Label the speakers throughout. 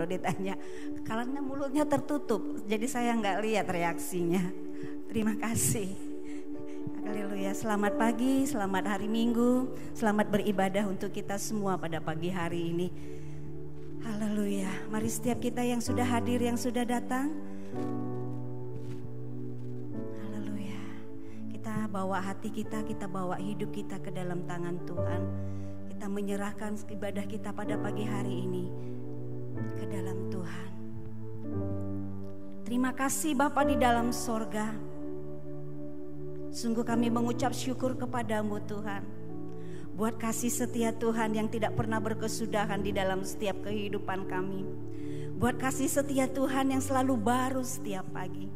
Speaker 1: kalau ditanya, karena mulutnya tertutup, jadi saya nggak lihat reaksinya. Terima kasih. Haleluya. Selamat pagi, selamat hari Minggu, selamat beribadah untuk kita semua pada pagi hari ini. Haleluya. Mari setiap kita yang sudah hadir, yang sudah datang, haleluya, kita bawa hati kita bawa hidup kita ke dalam tangan Tuhan. Kita menyerahkan ibadah kita pada pagi hari ini ke dalam Tuhan. Terima kasih Bapa di dalam sorga. Sungguh kami mengucap syukur kepadamu Tuhan, buat kasih setia Tuhan yang tidak pernah berkesudahan di dalam setiap kehidupan kami. Buat kasih setia Tuhan yang selalu baru setiap pagi.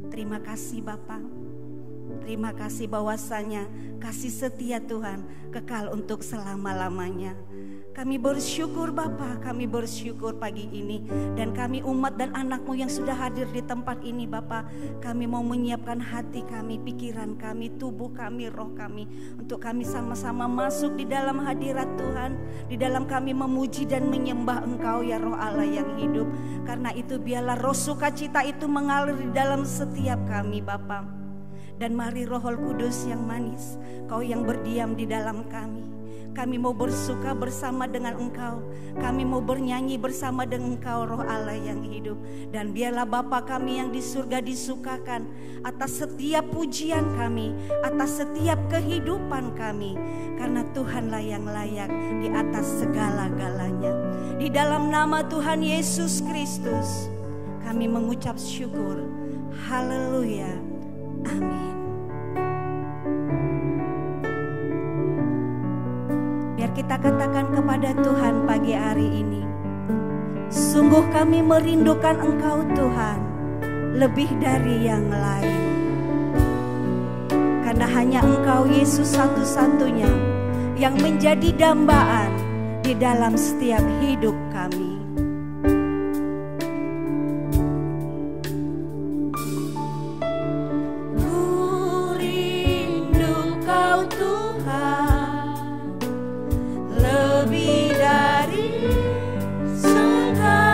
Speaker 1: Terima kasih Bapa. Terima kasih bahwasanya kasih setia Tuhan kekal untuk selama-lamanya. Kami bersyukur Bapa, kami bersyukur pagi ini. Dan kami umat dan anak-Mu yang sudah hadir di tempat ini Bapa, kami mau menyiapkan hati kami, pikiran kami, tubuh kami, roh kami, untuk kami sama-sama masuk di dalam hadirat Tuhan. Di dalam kami memuji dan menyembah Engkau ya Roh Allah yang hidup. Karena itu biarlah roh sukacita itu mengalir di dalam setiap kami Bapa. Dan mari Roh Kudus yang manis, Kau yang berdiam di dalam kami. Kami mau bersuka bersama dengan Engkau. Kami mau bernyanyi bersama dengan Engkau Roh Allah yang hidup. Dan biarlah Bapa kami yang di surga disukakan atas setiap pujian kami, atas setiap kehidupan kami. Karena Tuhanlah yang layak di atas segala-galanya. Di dalam nama Tuhan Yesus Kristus kami mengucap syukur. Haleluya. Amin. Kita katakan kepada Tuhan pagi hari ini, sungguh kami merindukan Engkau Tuhan lebih dari yang lain. Karena hanya Engkau Yesus satu-satunya yang menjadi dambaan di dalam setiap hidup kami. Ku rindu Kau Tuhan lebih dari segalanya.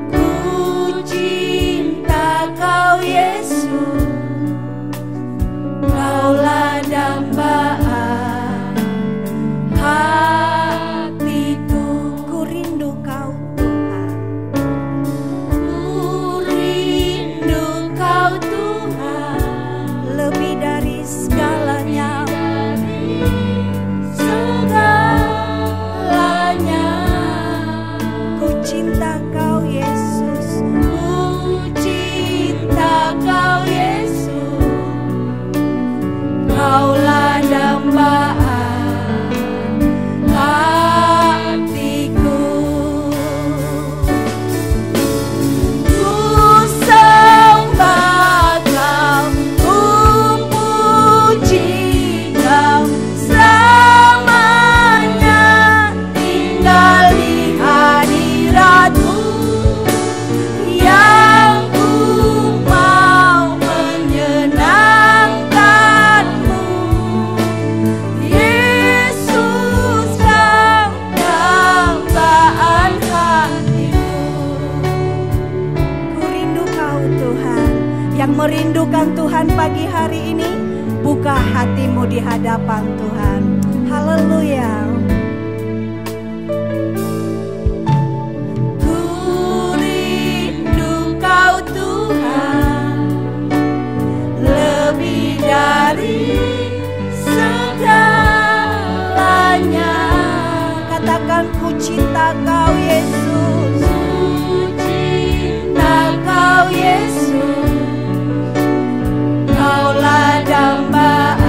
Speaker 1: Ku cinta Kau Yesus, Kaulah dambaan hatiku. Ku rindu Kau Tuhan, ku rindu Kau Tuhan lebih dari segalanya, segalanya. Ku cinta Kau Yesus, ku cinta Kau Yesus, Kaulah dambaan hatiku. Ku sembah Kau, ku puji Kau, selamanya tinggal di hadirat-Mu. Yang ku mau menyenangkan-Mu, Yesus Kau dambaan hatiku. Ku rindu Kau Tuhan. Yang merindukan Tuhan pagi hari ini, buka hatimu di hadapan Tuhan. Haleluya. Ku rindu Kau Tuhan lebih dari segalanya. Katakan, ku cinta Kau Yesus, ku cinta Kau Yesus, Kaulah dambaan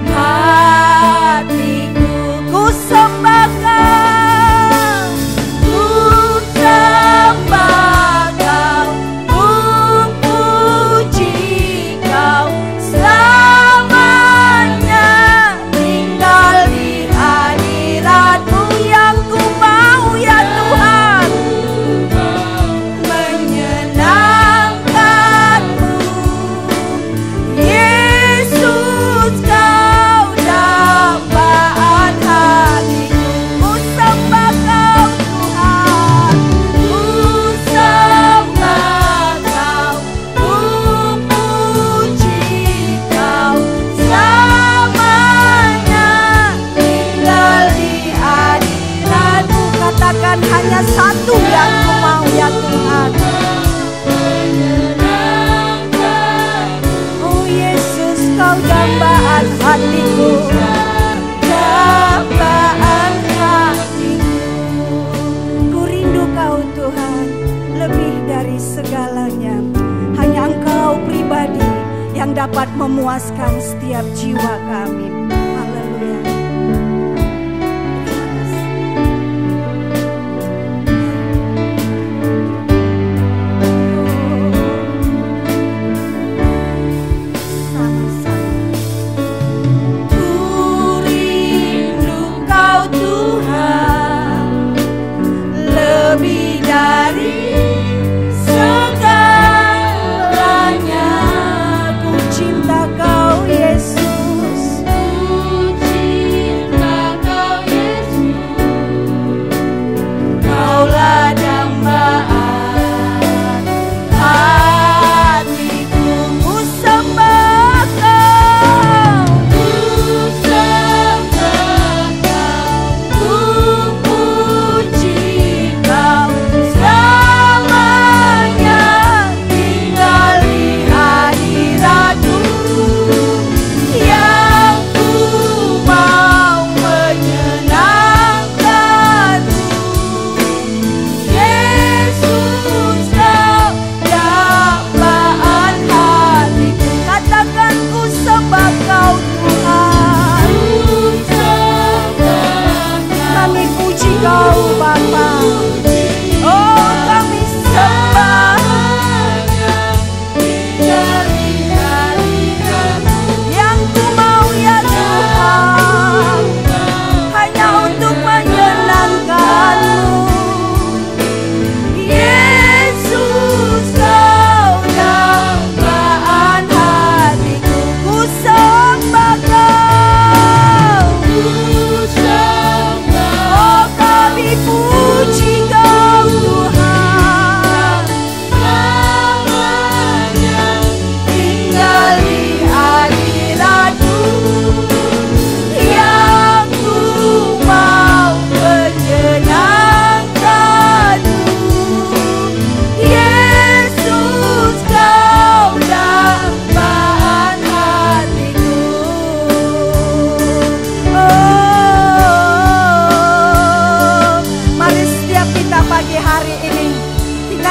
Speaker 1: hatiku. Ku sembah Kau, ku sembah Kau, ku puji Kau, selamanya tinggal di hadirat-Mu. Yang ku mau ya Tuhan, menyenangkan hatiku, dambaan hatiku. Ku rindu Kau Tuhan, lebih dari segalanya. Hanya Engkau pribadi yang dapat memuaskan setiap jiwa kami. Haleluya.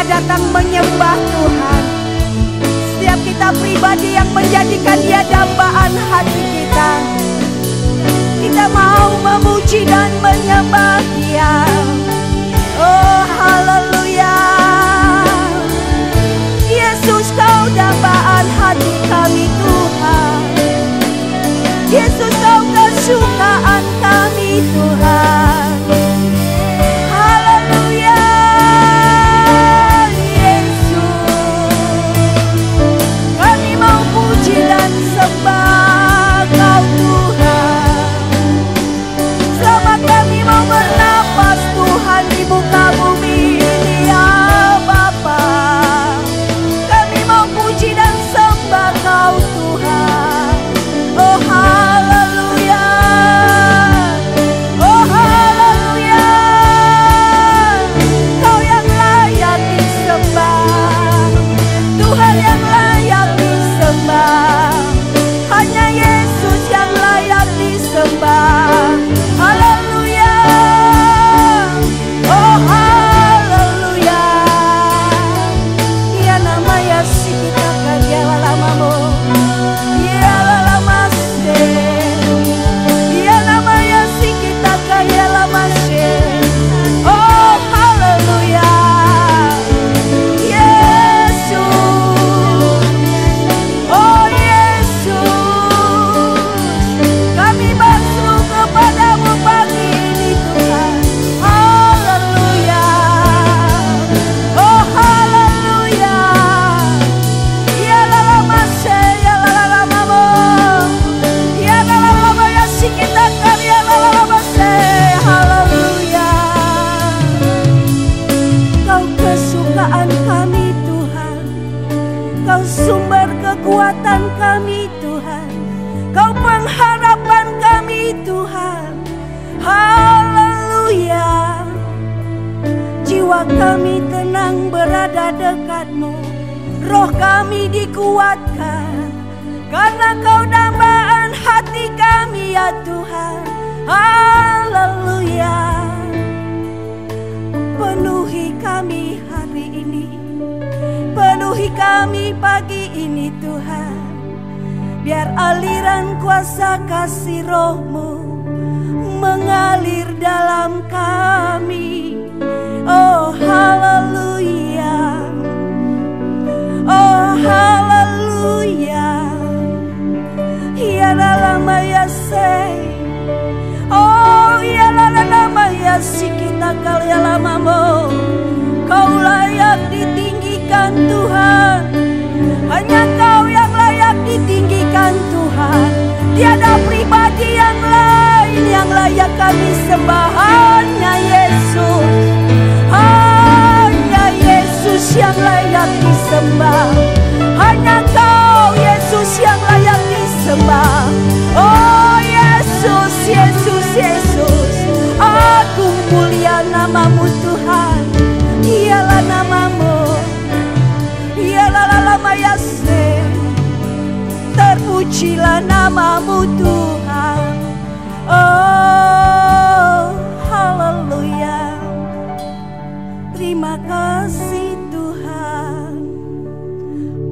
Speaker 1: Datang menyembah Tuhan. Setiap kita pribadi yang menjadikan Dia dambaan hati kita. Kita mau memuji dan menyembah Dia. Oh haleluya. Yesus, Kau dambaan hati kami Tuhan. Yesus, Kau kesukaan kami Tuhan. Sumber kekuatan kami Tuhan, Kau pengharapan kami Tuhan. Haleluya. Jiwa kami tenang berada dekat-Mu, roh kami dikuatkan, karena Kau dambaan hati kami. Tuhan. Haleluya. Penuhi kami hari ini, penuhi kami pagi ini Tuhan. Biar aliran kuasa kasih Roh-Mu mengalir dalam kami. Oh haleluya, oh haleluya. Ya lama ya say, oh ya lama ya si kita kali lamamu. Kau layak ditinggikan Tuhan, hanya Kau yang layak ditinggikan Tuhan. Tiada pribadi yang lain yang layak kami sembah, hanya Yesus. Hanya Yesus yang layak disembah, hanya Kau Yesus yang layak disembah. Oh Yesus, Yesus, Yesus, aku mulia nama-Mu Tuhan. Ialah nama-Mu, ialah lama Yase. Terpujilah nama-Mu Tuhan. Oh haleluya. Terima kasih Tuhan.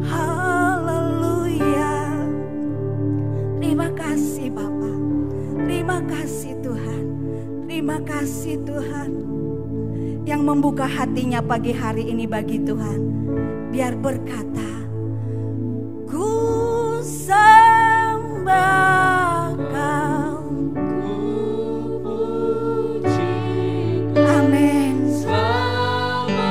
Speaker 1: Haleluya. Terima kasih Bapa. Terima kasih Tuhan. Terima kasih Tuhan yang membuka hatinya pagi hari ini bagi Tuhan. Biar berkata, ku sembah Kau, ku puji Kau. Amin. Selamanya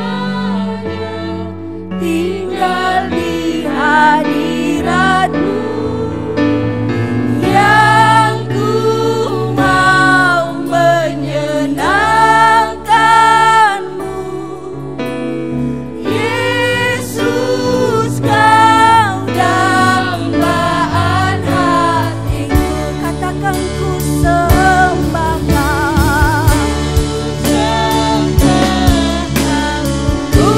Speaker 1: tinggal di hadirat-Mu, yang ku mau menyenangkan-Mu. Yesus, Kau dambaan hatiku. Katakan ku sembah Kau, ku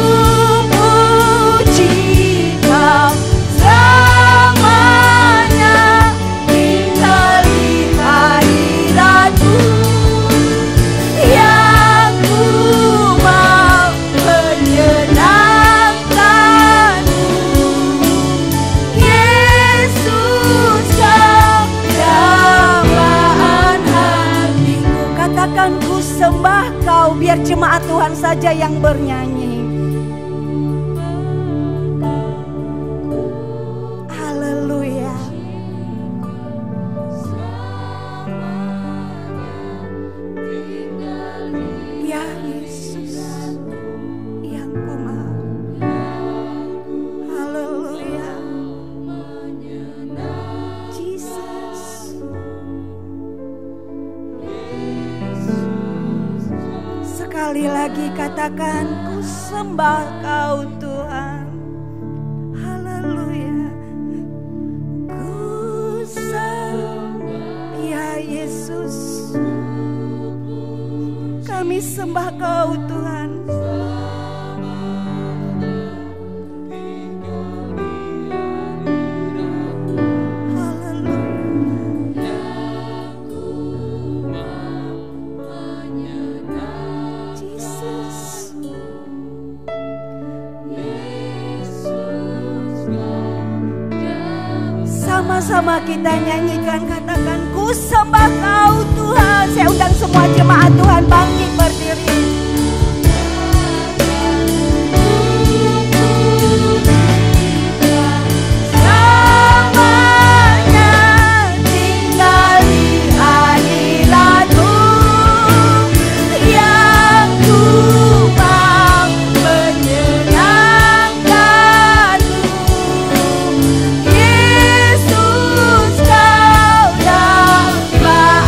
Speaker 1: puji Kau. Selamanya tinggal di hadirat-Mu, yang ku mau menyenangkan-Mu. Yesus, Kau dambaan hatiku. Katakan ku sembah Kau. Biar jemaat Tuhan saja yang bernyanyi. Haleluya. Ya Yesus, yang ku mau. Haleluya. Jesus. Sekali lagi katakan ku sembah Kau Tuhan. Haleluya. Ku sembah ya Yesus. Kami sembah Kau Tuhan. Haleluya. Jesus. Sama-sama kita nyanyikan, katakan ku sembah Kau Tuhan. Saya undang semua jemaat Tuhan bangkit berdiri. Selamanya tinggal di hadirat-Mu, yang ku mau menyenangkan-Mu. Yesus, Kau dambaan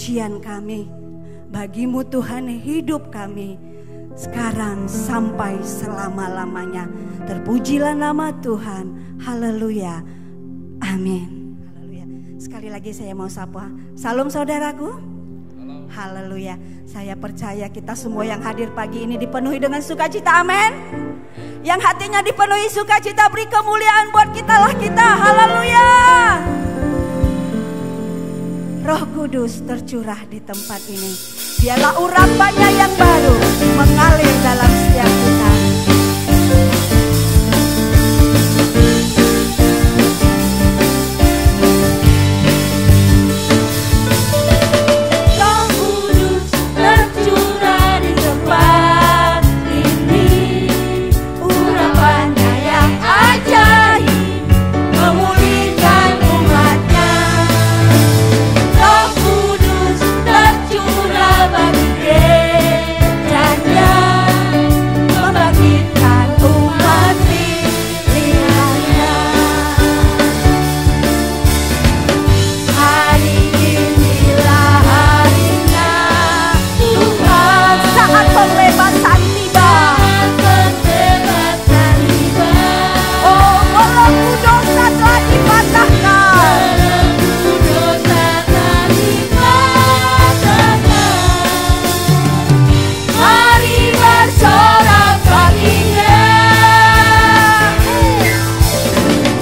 Speaker 1: pujian kami. Bagimu Tuhan hidup kami sekarang sampai selama-lamanya. Terpujilah nama Tuhan. Haleluya. Amin. Haleluya. Sekali lagi saya mau sapa. Salam saudaraku. Haleluya. Saya percaya kita semua yang hadir pagi ini dipenuhi dengan sukacita. Amin. Yang hatinya dipenuhi sukacita, beri kemuliaan buat kita. Haleluya. Roh Kudus tercurah di tempat ini. Biarlah urapannya yang baru mengalir dalam setiap kita.
Speaker 2: Roh Kudus tercurah di tempat ini. Urapannya yang ajaib memulihkan umatnya. Roh Kudus tercurah bagi gerejanya, membangkitkan umat pilihannya. Hari inilah harinya Tuhan,
Speaker 1: Saat pembebasan tiba.
Speaker 2: pembebasan tiba.
Speaker 1: Oh, golongku dosa telah dipatahkan.
Speaker 2: Dosa telah dipatahkan. Mari bersorak baginya.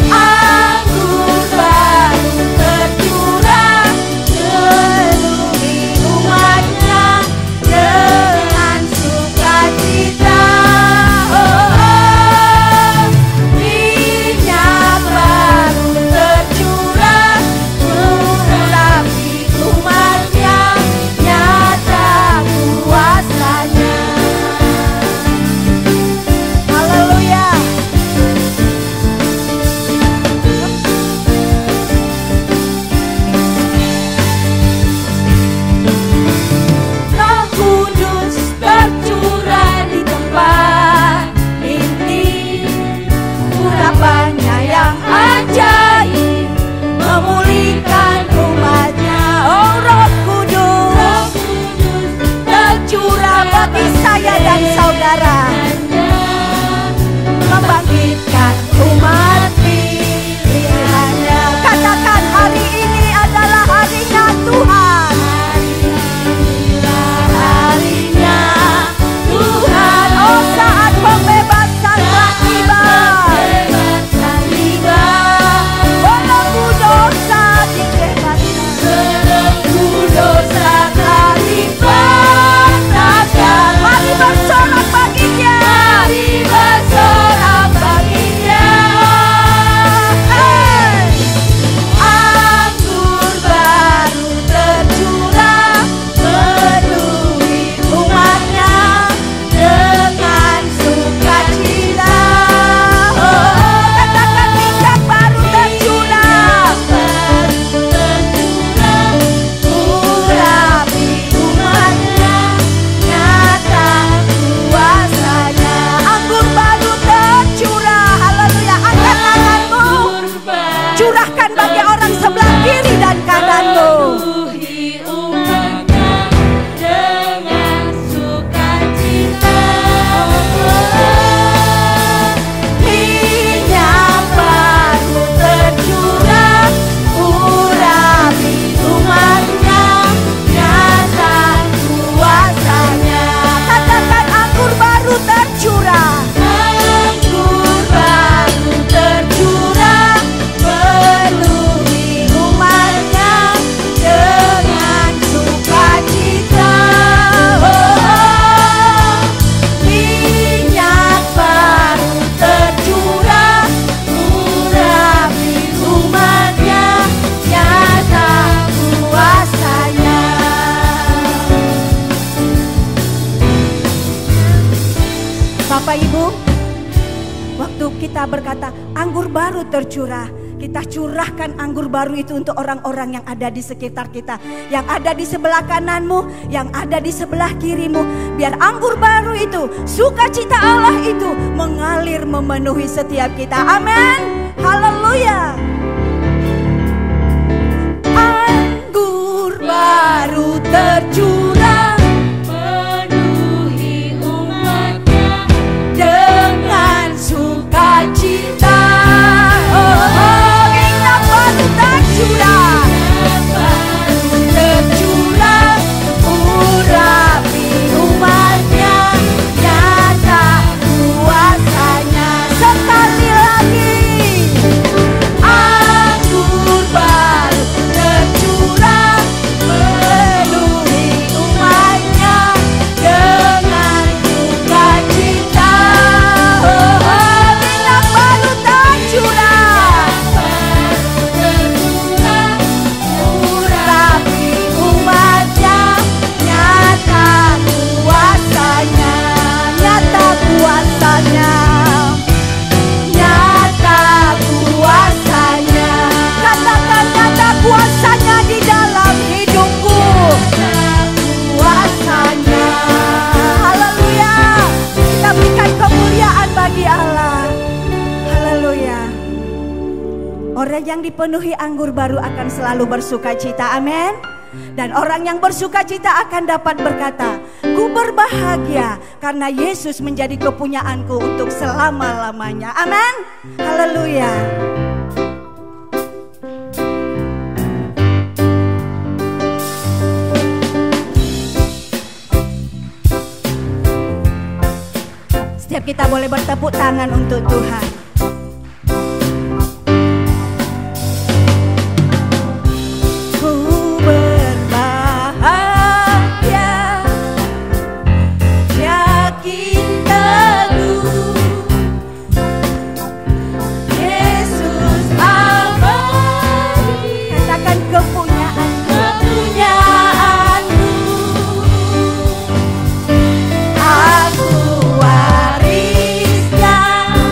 Speaker 2: Anggur baru tercurah, penuhi umatnya dengan sukacita. Minyak baru tercurah, mengurapi umatnya, nyata kuasanya.
Speaker 1: Haleluya.
Speaker 2: Roh Kudus tercurah di tempat ini. Urapannya yang ajaib memulihkan umatnya.
Speaker 1: Oh, Roh Kudus
Speaker 2: Roh Kudus
Speaker 1: tercurah bagi saya dan saudara,
Speaker 2: membangkitkan umat pilihannya.
Speaker 1: katakan hari ini adalah harinya Tuhan.
Speaker 2: Harinya Tuhan,
Speaker 1: Oh, saat pembebasan telah tiba.
Speaker 2: pembebasan tiba.
Speaker 1: Golongku dosa dibebaskan.
Speaker 2: Belenggu dosa telah dipatahkan.
Speaker 1: Mari bersorak baginya.
Speaker 2: Mari bersorak baginya. Anggur baru tercurah, penuhi umatnya dengan sukacita.
Speaker 1: Katakan minyak baru tercurah.
Speaker 2: Urapi umatnya, nyata kuasanya.
Speaker 1: Anggur baru tercurah. Haleluya. Angkat tanganmu. Curahkan bagi orang sebelah kiri dan kananmu.
Speaker 2: Penuhi umatnya dengan sukacita. Minyak baru tercurah, urapi umatnya, nyata kuasanya.
Speaker 1: Katakan anggur baru tercurah.
Speaker 2: Anggur baru tercurah, penuhi umatnya dengan sukacita. Minyak baru tercurah, urapi umatnya, nyata kuasanya.
Speaker 1: Bapak Ibu, waktu kita berkata anggur baru tercurah, kita curahkan anggur baru itu untuk orang-orang yang ada di sekitar kita, yang ada di sebelah kananmu, yang ada di sebelah kirimu. Biar anggur baru itu, sukacita Allah itu mengalir memenuhi setiap kita. Amin. Haleluya. Anggur baru
Speaker 2: baru tercurah, penuhi umatnya dengan sukacita. Ingat baru tercurah, urapi umatnya, nyata kuasanya. Sekali lagi, anggur baru tercurah, penuhi umatnya dengan sukacita. Minyak baru tercurah, urapi umatnya, nyata kuasanya, nyata kuasanya, nyata kuasanya. Katakan nyata kuasanya di dalam hidupku, kuasanya. Haleluya, kita berikan kemuliaan bagi Allah. Haleluya. Orang yang dipenuhi anggur baru akan selalu bersukacita, amin. Dan orang yang bersukacita akan dapat berkata, ku berbahagia karena Yesus menjadi kepunyaanku untuk selama-lamanya, amin. Haleluya. Setiap kita boleh bertepuk tangan untuk Tuhan. Ku berbahagia, yakin teguh, Yesus abadi. Katakan kepunyaanku, aku wariskan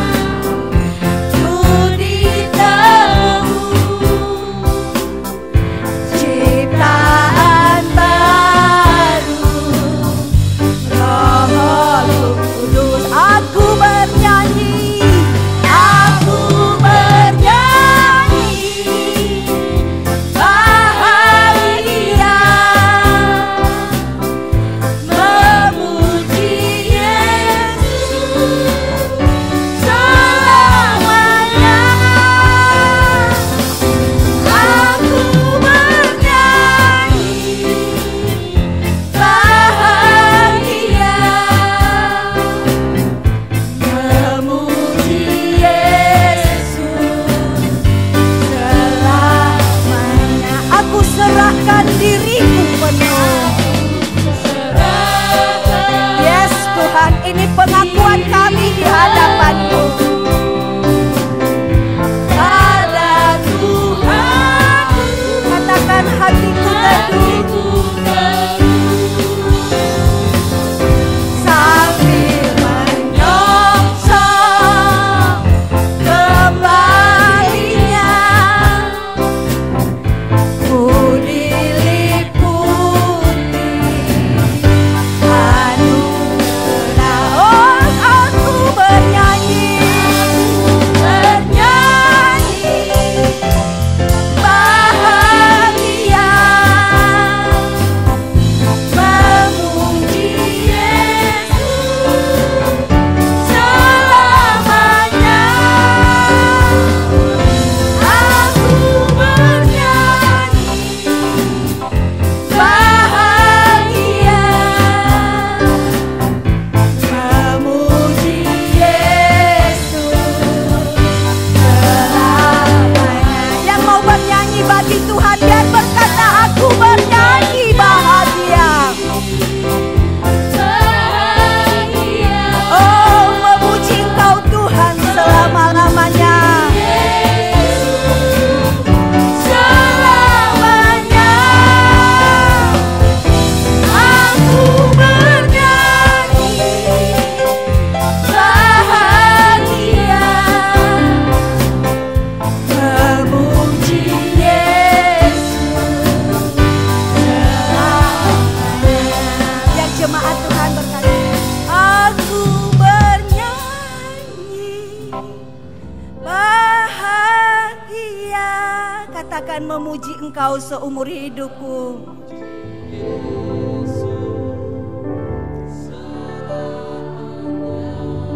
Speaker 1: memuji Engkau seumur hidupku.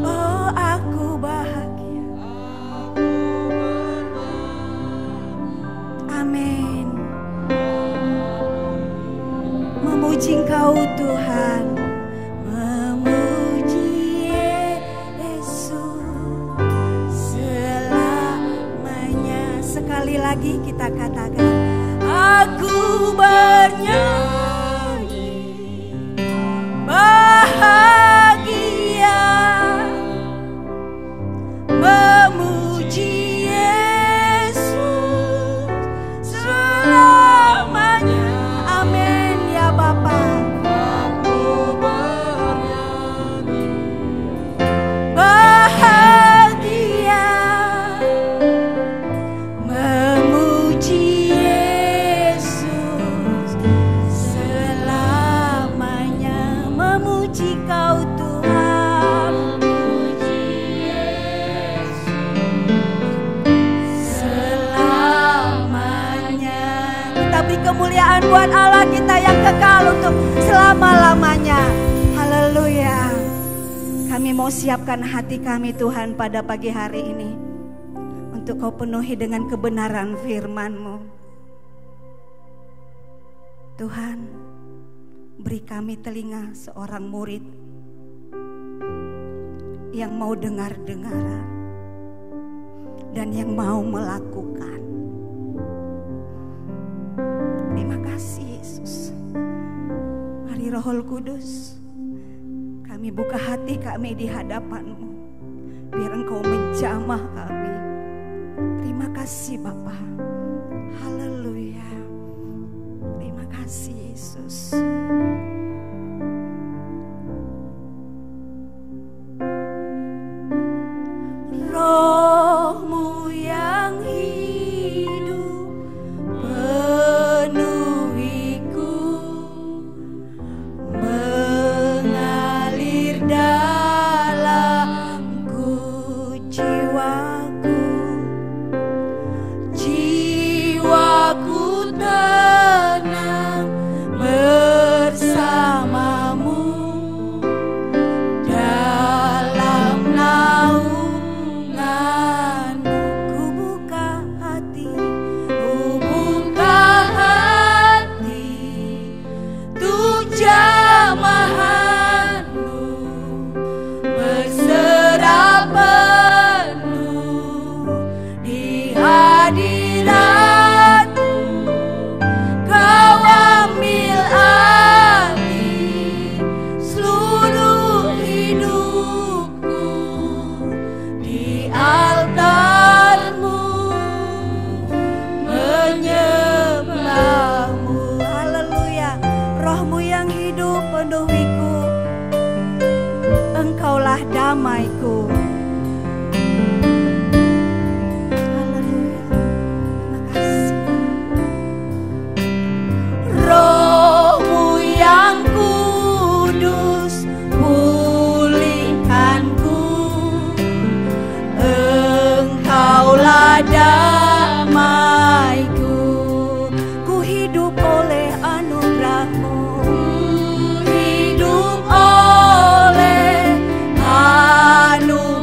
Speaker 1: Oh, aku bahagia. Amin. Memuji Engkau Tuhan, memuji Yesus selamanya. Sekali lagi kita katakan, aku bernyanyi bahagia, memuji Yesus selamanya. Amin ya Bapa. Aku bernyanyi bahagia, memuji Yesus selamanya. Memuji Kau Tuhan, memuji Yesus selamanya. Kita beri kemuliaan buat Allah kita yang kekal untuk selama-lamanya. Haleluya. Kami mau siapkan hati kami Tuhan pada pagi hari ini untuk Kau penuhi dengan kebenaran firman-Mu. Tuhan, beri kami telinga seorang murid yang mau dengar-dengaran dan yang mau melakukan. Terima kasih Yesus. Mari Roh Kudus, kami buka hati kami di hadapan-Mu, biar Engkau menjamah kami. Terima kasih Bapa. Haleluya. Terima kasih Yesus. Roh-Mu yang hidup penuhiku, mengalir dalamku, jiwaku tenang bersamamu dalam naunganmu. Ku buka hati untuk jamahanmu, berserah penuh di hadirat-Mu. Kau ambil alih seluruh hidupku di altar-Mu, menyembah-Mu. Haleluya. Roh-Mu yang hidup penuhiku, Engkaulah damaiku. Haleluya. Terima kasih. Roh-Mu yang kudus pulihkanku, Engkaulah damaiku. Ku hidup oleh anugerah-Mu, hidup oleh anugerah-Mu.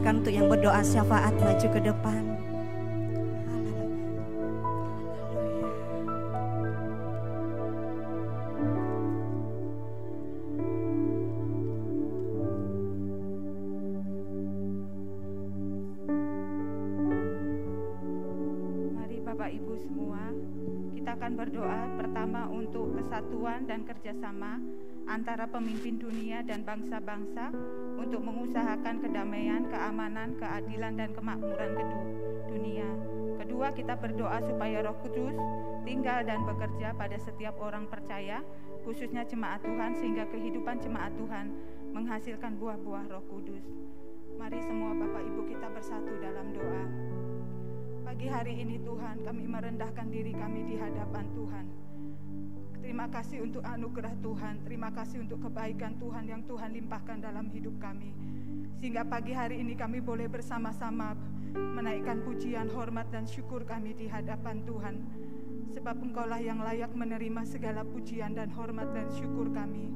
Speaker 1: persilakan untuk yang berdoa syafaat maju ke depan.
Speaker 3: Mari Bapak Ibu semua, kita akan berdoa pertama untuk kesatuan dan kerjasama antara pemimpin dunia dan bangsa-bangsa untuk mengusahakan kedamaian, keamanan, keadilan, dan kemakmuran dunia. Kedua, kita berdoa supaya Roh Kudus tinggal dan bekerja pada setiap orang percaya, khususnya jemaat Tuhan, sehingga kehidupan jemaat Tuhan menghasilkan buah-buah Roh Kudus. Mari semua Bapak Ibu kita bersatu dalam doa. Pagi hari ini Tuhan, kami merendahkan diri kami di hadapan Tuhan. Terima kasih untuk anugerah Tuhan, terima kasih untuk kebaikan Tuhan yang Tuhan limpahkan dalam hidup kami. Sehingga pagi hari ini kami boleh bersama-sama menaikkan pujian, hormat, dan syukur kami di hadapan Tuhan. Sebab Engkaulah yang layak menerima segala pujian dan hormat dan syukur kami.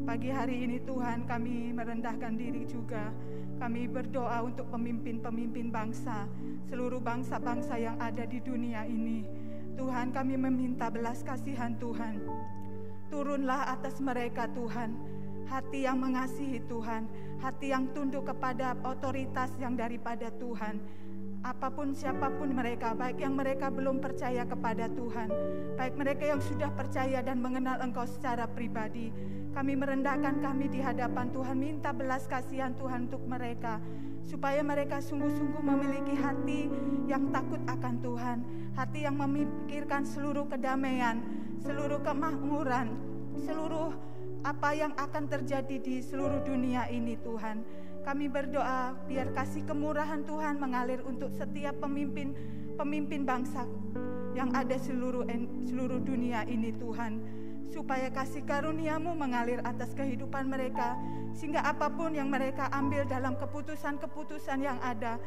Speaker 3: Pagi hari ini Tuhan, kami merendahkan diri juga. Kami berdoa untuk pemimpin-pemimpin bangsa, seluruh bangsa-bangsa yang ada di dunia ini. Tuhan, kami meminta belas kasihan Tuhan. Turunlah atas mereka Tuhan, hati yang mengasihi Tuhan, hati yang tunduk kepada otoritas yang daripada Tuhan. Apapun siapapun mereka, baik yang mereka belum percaya kepada Tuhan, baik mereka yang sudah percaya dan mengenal Engkau secara pribadi, kami merendahkan kami di hadapan Tuhan, minta belas kasihan Tuhan untuk mereka, supaya mereka sungguh-sungguh memiliki hati yang takut akan Tuhan, hati yang memikirkan seluruh kedamaian, seluruh kemakmuran, seluruh apa yang akan terjadi di seluruh dunia ini Tuhan. Kami berdoa biar kasih kemurahan Tuhan mengalir untuk setiap pemimpin bangsa yang ada seluruh dunia ini Tuhan, supaya kasih karunia-Mu mengalir atas kehidupan mereka, sehingga apapun yang mereka ambil dalam keputusan-keputusan yang ada,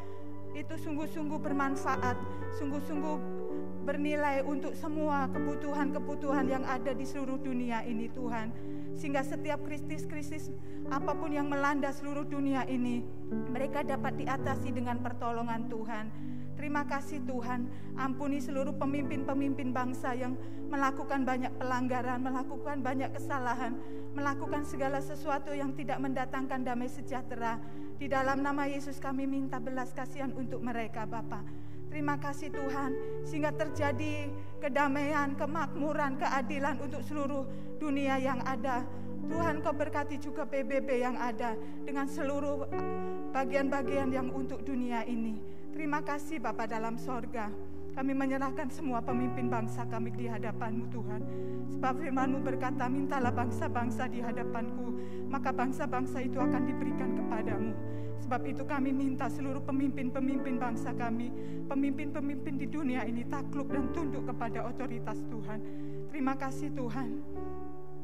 Speaker 3: itu sungguh-sungguh bermanfaat, sungguh-sungguh bernilai untuk semua kebutuhan-kebutuhan yang ada di seluruh dunia ini Tuhan. Sehingga setiap krisis-krisis apapun yang melanda seluruh dunia ini, mereka dapat diatasi dengan pertolongan Tuhan. Terima kasih Tuhan, ampuni seluruh pemimpin-pemimpin bangsa yang melakukan banyak pelanggaran, melakukan banyak kesalahan, melakukan segala sesuatu yang tidak mendatangkan damai sejahtera. Di dalam nama Yesus kami minta belas kasihan untuk mereka Bapa. Terima kasih Tuhan, sehingga terjadi kedamaian, kemakmuran, keadilan untuk seluruh dunia yang ada. Tuhan, Kau berkati juga PBB yang ada dengan seluruh bagian-bagian yang untuk dunia ini. Terima kasih Bapa dalam sorga. Kami menyerahkan semua pemimpin bangsa kami di hadapan-Mu Tuhan. Sebab firman-Mu berkata, mintalah bangsa-bangsa di hadapan-Ku, maka bangsa-bangsa itu akan diberikan kepadamu. Sebab itu kami minta seluruh pemimpin-pemimpin bangsa kami, pemimpin-pemimpin di dunia ini takluk dan tunduk kepada otoritas Tuhan. Terima kasih Tuhan.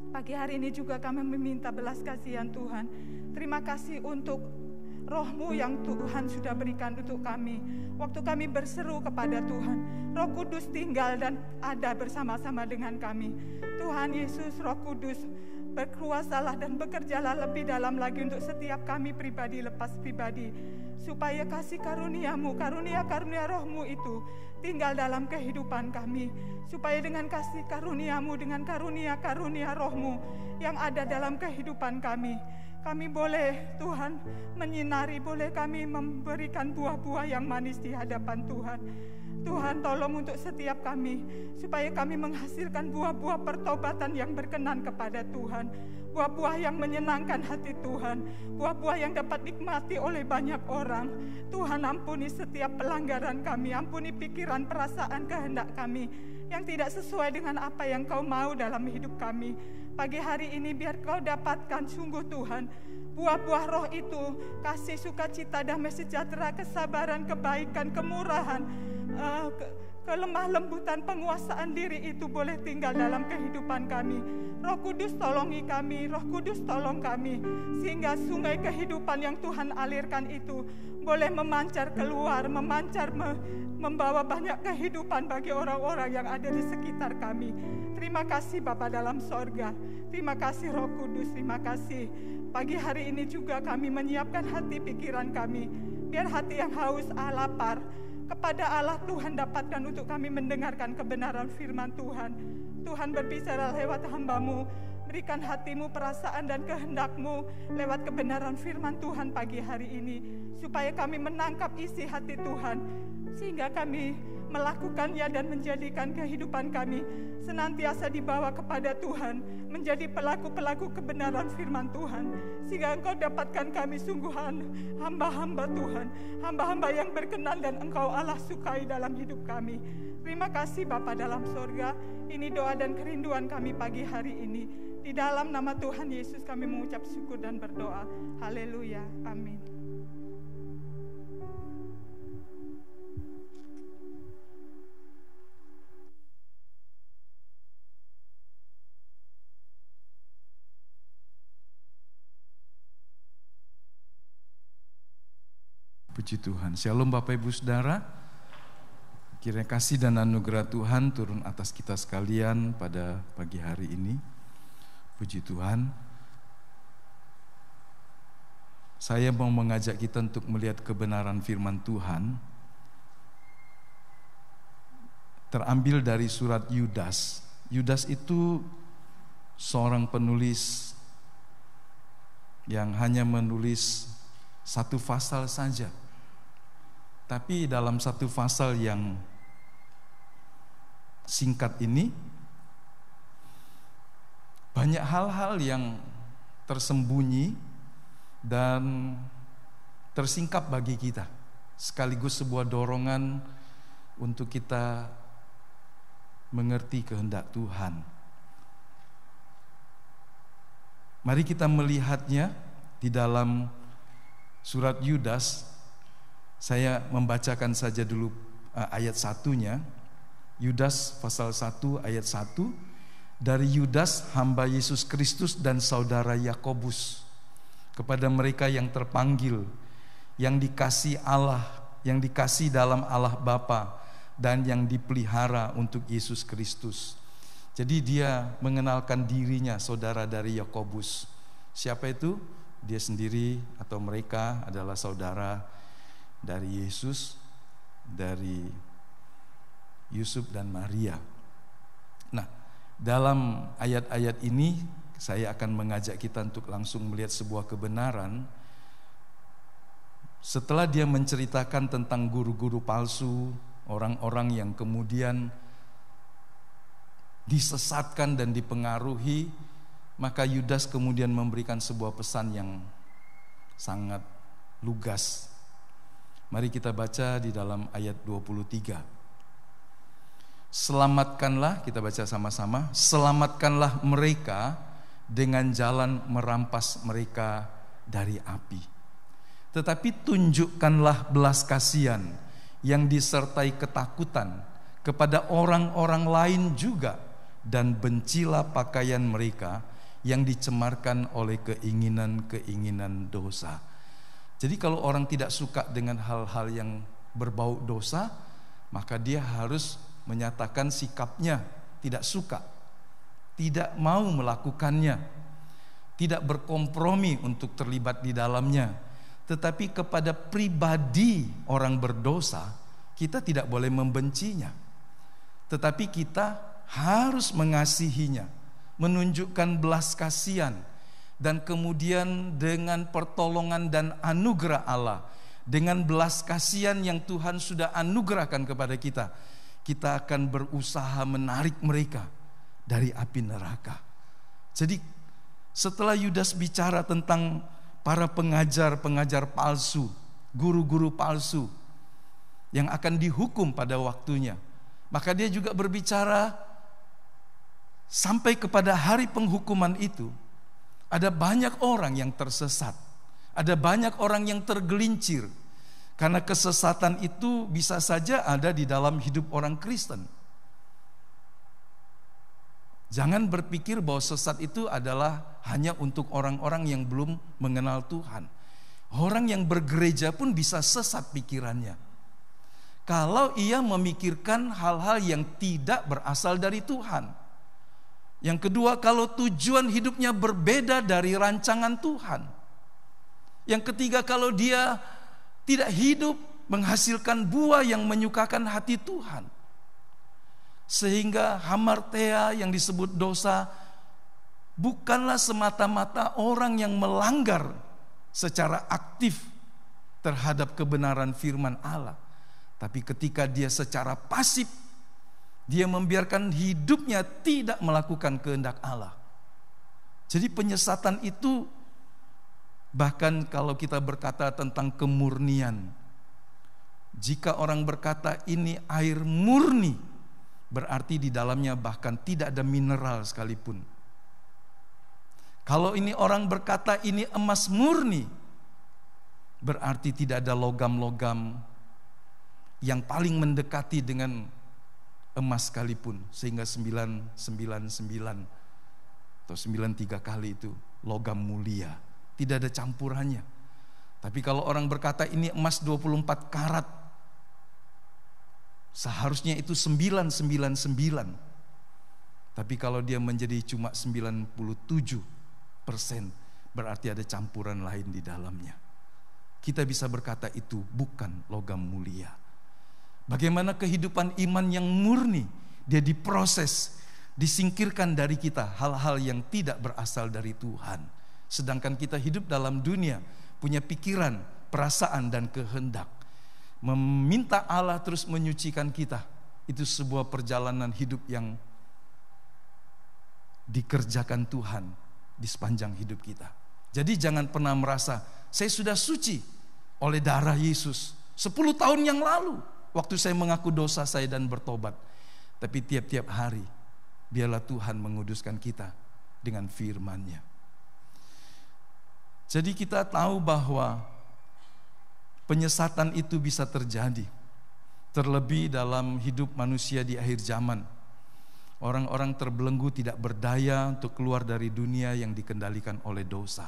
Speaker 3: Pagi hari ini juga kami meminta belas kasihan Tuhan. Terima kasih untuk Roh-Mu yang Tuhan sudah berikan untuk kami. Waktu kami berseru kepada Tuhan, Roh Kudus tinggal dan ada bersama-sama dengan kami. Tuhan Yesus, Roh Kudus, berkuasalah dan bekerjalah lebih dalam lagi untuk setiap kami pribadi lepas pribadi, supaya kasih karunia-Mu, karunia-karunia Roh-Mu itu tinggal dalam kehidupan kami, supaya dengan kasih karunia-Mu, dengan karunia-karunia Roh-Mu yang ada dalam kehidupan kami, kami boleh Tuhan menyinari, boleh kami memberikan buah-buah yang manis di hadapan Tuhan. Tuhan, tolong untuk setiap kami, supaya kami menghasilkan buah-buah pertobatan yang berkenan kepada Tuhan, buah-buah yang menyenangkan hati Tuhan, buah-buah yang dapat nikmati oleh banyak orang. Tuhan, ampuni setiap pelanggaran kami, ampuni pikiran, perasaan, kehendak kami yang tidak sesuai dengan apa yang Kau mau dalam hidup kami. Pagi hari ini biar Kau dapatkan sungguh Tuhan, buah-buah Roh itu, kasih, sukacita, damai sejahtera, kesabaran, kebaikan, kemurahan, kelemah lembutan, penguasaan diri itu boleh tinggal dalam kehidupan kami. Roh Kudus tolongi kami, Roh Kudus tolong kami, sehingga sungai kehidupan yang Tuhan alirkan itu boleh memancar keluar, membawa banyak kehidupan bagi orang-orang yang ada di sekitar kami. Terima kasih Bapa dalam sorga, terima kasih Roh Kudus, terima kasih. Pagi hari ini juga kami menyiapkan hati pikiran kami, Biar hati yang haus lapar kepada Allah Tuhan dapatkan untuk kami mendengarkan kebenaran firman Tuhan. Tuhan berbicara lewat hamba-Mu, berikan hatimu, perasaan dan kehendak-Mu lewat kebenaran firman Tuhan pagi hari ini, supaya kami menangkap isi hati Tuhan, sehingga kami melakukannya dan menjadikan kehidupan kami senantiasa dibawa kepada Tuhan, menjadi pelaku-pelaku kebenaran firman Tuhan, sehingga Engkau dapatkan kami sungguhan hamba-hamba Tuhan, hamba-hamba yang berkenan dan Engkau Allah sukai dalam hidup kami. Terima kasih Bapa dalam sorga, ini doa dan kerinduan kami pagi hari ini. Di dalam nama Tuhan Yesus kami mengucap syukur dan berdoa. Haleluya, amin.
Speaker 4: Puji Tuhan. Shalom Bapak Ibu Saudara. Kiranya kasih dan anugerah Tuhan turun atas kita sekalian pada pagi hari ini. Puji Tuhan. Saya mau mengajak kita untuk melihat kebenaran firman Tuhan. Terambil dari surat Yudas. Yudas itu seorang penulis yang hanya menulis satu pasal saja. Tapi dalam satu pasal yang singkat ini, banyak hal-hal yang tersembunyi dan tersingkap bagi kita, sekaligus sebuah dorongan untuk kita mengerti kehendak Tuhan. Mari kita melihatnya di dalam surat Yudas. Saya membacakan saja dulu ayat 1-nya. Yudas pasal 1 ayat 1. Dari Yudas hamba Yesus Kristus dan saudara Yakobus, kepada mereka yang terpanggil, yang dikasih Allah, yang dikasih dalam Allah Bapa, dan yang dipelihara untuk Yesus Kristus. Jadi dia mengenalkan dirinya saudara dari Yakobus. Siapa itu? Dia sendiri atau mereka adalah saudara dari Yesus, dari Yusuf dan Maria. Nah, dalam ayat-ayat ini saya akan mengajak kita untuk langsung melihat sebuah kebenaran. Setelah dia menceritakan tentang guru-guru palsu, orang-orang yang kemudian disesatkan dan dipengaruhi, maka Yudas kemudian memberikan sebuah pesan yang sangat lugas. Mari kita baca di dalam ayat 23. Selamatkanlah, kita baca sama-sama. Selamatkanlah mereka dengan jalan merampas mereka dari api. Tetapi tunjukkanlah belas kasihan yang disertai ketakutan kepada orang-orang lain juga, dan bencilah pakaian mereka yang dicemarkan oleh keinginan-keinginan dosa. Jadi kalau orang tidak suka dengan hal-hal yang berbau dosa, maka dia harus menyatakan sikapnya tidak suka, tidak mau melakukannya, tidak berkompromi untuk terlibat di dalamnya. Tetapi kepada pribadi orang berdosa, kita tidak boleh membencinya, tetapi kita harus mengasihinya, menunjukkan belas kasihan. Dan kemudian dengan pertolongan dan anugerah Allah, dengan belas kasihan yang Tuhan sudah anugerahkan kepada kita, kita akan berusaha menarik mereka dari api neraka. Jadi setelah Yudas bicara tentang para pengajar-pengajar palsu, guru-guru palsu yang akan dihukum pada waktunya, maka dia juga berbicara sampai kepada hari penghukuman itu. Ada banyak orang yang tersesat, ada banyak orang yang tergelincir, karena kesesatan itu bisa saja ada di dalam hidup orang Kristen. Jangan berpikir bahwa sesat itu adalah hanya untuk orang-orang yang belum mengenal Tuhan. Orang yang bergereja pun bisa sesat pikirannya, kalau ia memikirkan hal-hal yang tidak berasal dari Tuhan. Yang kedua, kalau tujuan hidupnya berbeda dari rancangan Tuhan. Yang ketiga, kalau dia tidak hidup menghasilkan buah yang menyukakan hati Tuhan. Sehingga hamartia yang disebut dosa bukanlah semata-mata orang yang melanggar secara aktif terhadap kebenaran firman Allah, tapi ketika dia secara pasif, dia membiarkan hidupnya tidak melakukan kehendak Allah. Jadi penyesatan itu, bahkan kalau kita berkata tentang kemurnian, jika orang berkata ini air murni, berarti di dalamnya bahkan tidak ada mineral sekalipun. Kalau ini orang berkata ini emas murni, berarti tidak ada logam-logam yang paling mendekati dengan emas sekalipun, sehingga 999 atau 93 kali itu logam mulia, tidak ada campurannya. Tapi kalau orang berkata ini emas 24 karat, seharusnya itu 999. Tapi kalau dia menjadi cuma 97%, berarti ada campuran lain di dalamnya. Kita bisa berkata itu bukan logam mulia. Bagaimana kehidupan iman yang murni? Dia diproses, disingkirkan dari kita hal-hal yang tidak berasal dari Tuhan. Sedangkan kita hidup dalam dunia, punya pikiran, perasaan dan kehendak. Meminta Allah terus menyucikan kita, itu sebuah perjalanan hidup yang dikerjakan Tuhan di sepanjang hidup kita. Jadi jangan pernah merasa saya sudah suci oleh darah Yesus 10 tahun yang lalu, waktu saya mengaku dosa saya dan bertobat. Tapi tiap-tiap hari biarlah Tuhan menguduskan kita dengan firman-Nya. Jadi kita tahu bahwa penyesatan itu bisa terjadi, terlebih dalam hidup manusia di akhir zaman. Orang-orang terbelenggu tidak berdaya untuk keluar dari dunia yang dikendalikan oleh dosa.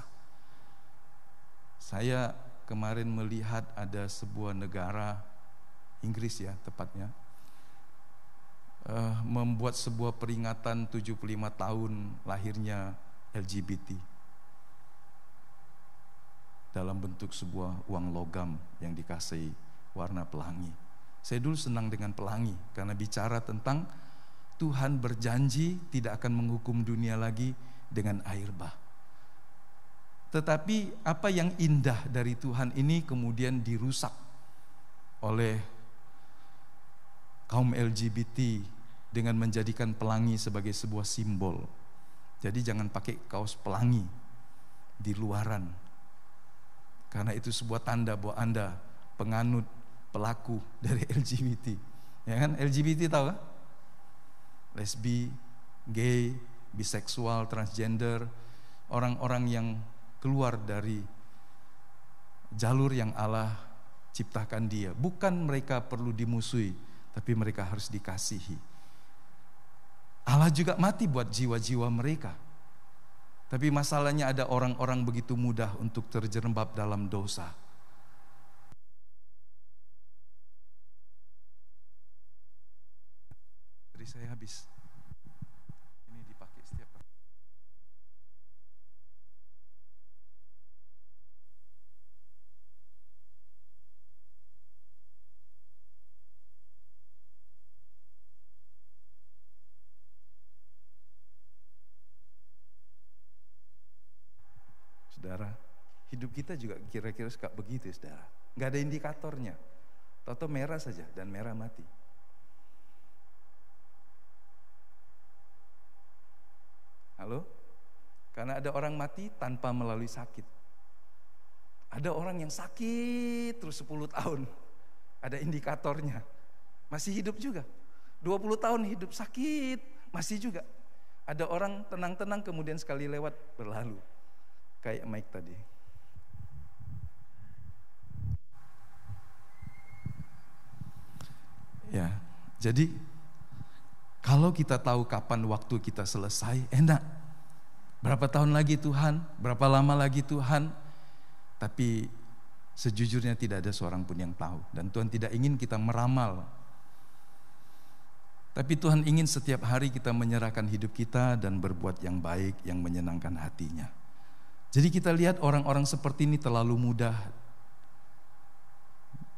Speaker 4: Saya kemarin melihat ada sebuah negara, Inggris ya tepatnya, membuat sebuah peringatan 75 tahun lahirnya LGBT dalam bentuk sebuah uang logam yang dikasih warna pelangi. Saya dulu senang dengan pelangi karena bicara tentang Tuhan berjanji tidak akan menghukum dunia lagi dengan air bah. Tetapi apa yang indah dari Tuhan ini kemudian dirusak oleh kaum LGBT dengan menjadikan pelangi sebagai sebuah simbol. Jadi jangan pakai kaos pelangi di luaran, karena itu sebuah tanda bahwa Anda penganut, pelaku dari LGBT. Ya kan, LGBT tahu kan? Lesbi, gay, biseksual, transgender, orang-orang yang keluar dari jalur yang Allah ciptakan dia. Bukan mereka perlu dimusuhi, tapi mereka harus dikasihi. Allah juga mati buat jiwa-jiwa mereka. Tapi masalahnya ada orang-orang begitu mudah untuk terjerembab dalam dosa. Jadi saya habis. Ini dipakai setiap hari. Saudara, hidup kita juga kira-kira suka begitu, saudara. Nggak ada indikatornya. Tahu-tahu merah saja dan merah mati. Halo? Karena ada orang mati tanpa melalui sakit. Ada orang yang sakit terus 10 tahun. Ada indikatornya. Masih hidup juga. 20 tahun hidup sakit, masih juga. Ada orang tenang-tenang kemudian sekali lewat berlalu. Kayak Mike tadi. Ya, jadi kalau kita tahu kapan waktu kita selesai, enak. Berapa tahun lagi Tuhan, berapa lama lagi Tuhan, tapi sejujurnya tidak ada seorang pun yang tahu. Dan Tuhan tidak ingin kita meramal. Tapi Tuhan ingin setiap hari kita menyerahkan hidup kita dan berbuat yang baik, yang menyenangkan hatinya. Jadi kita lihat orang-orang seperti ini terlalu mudah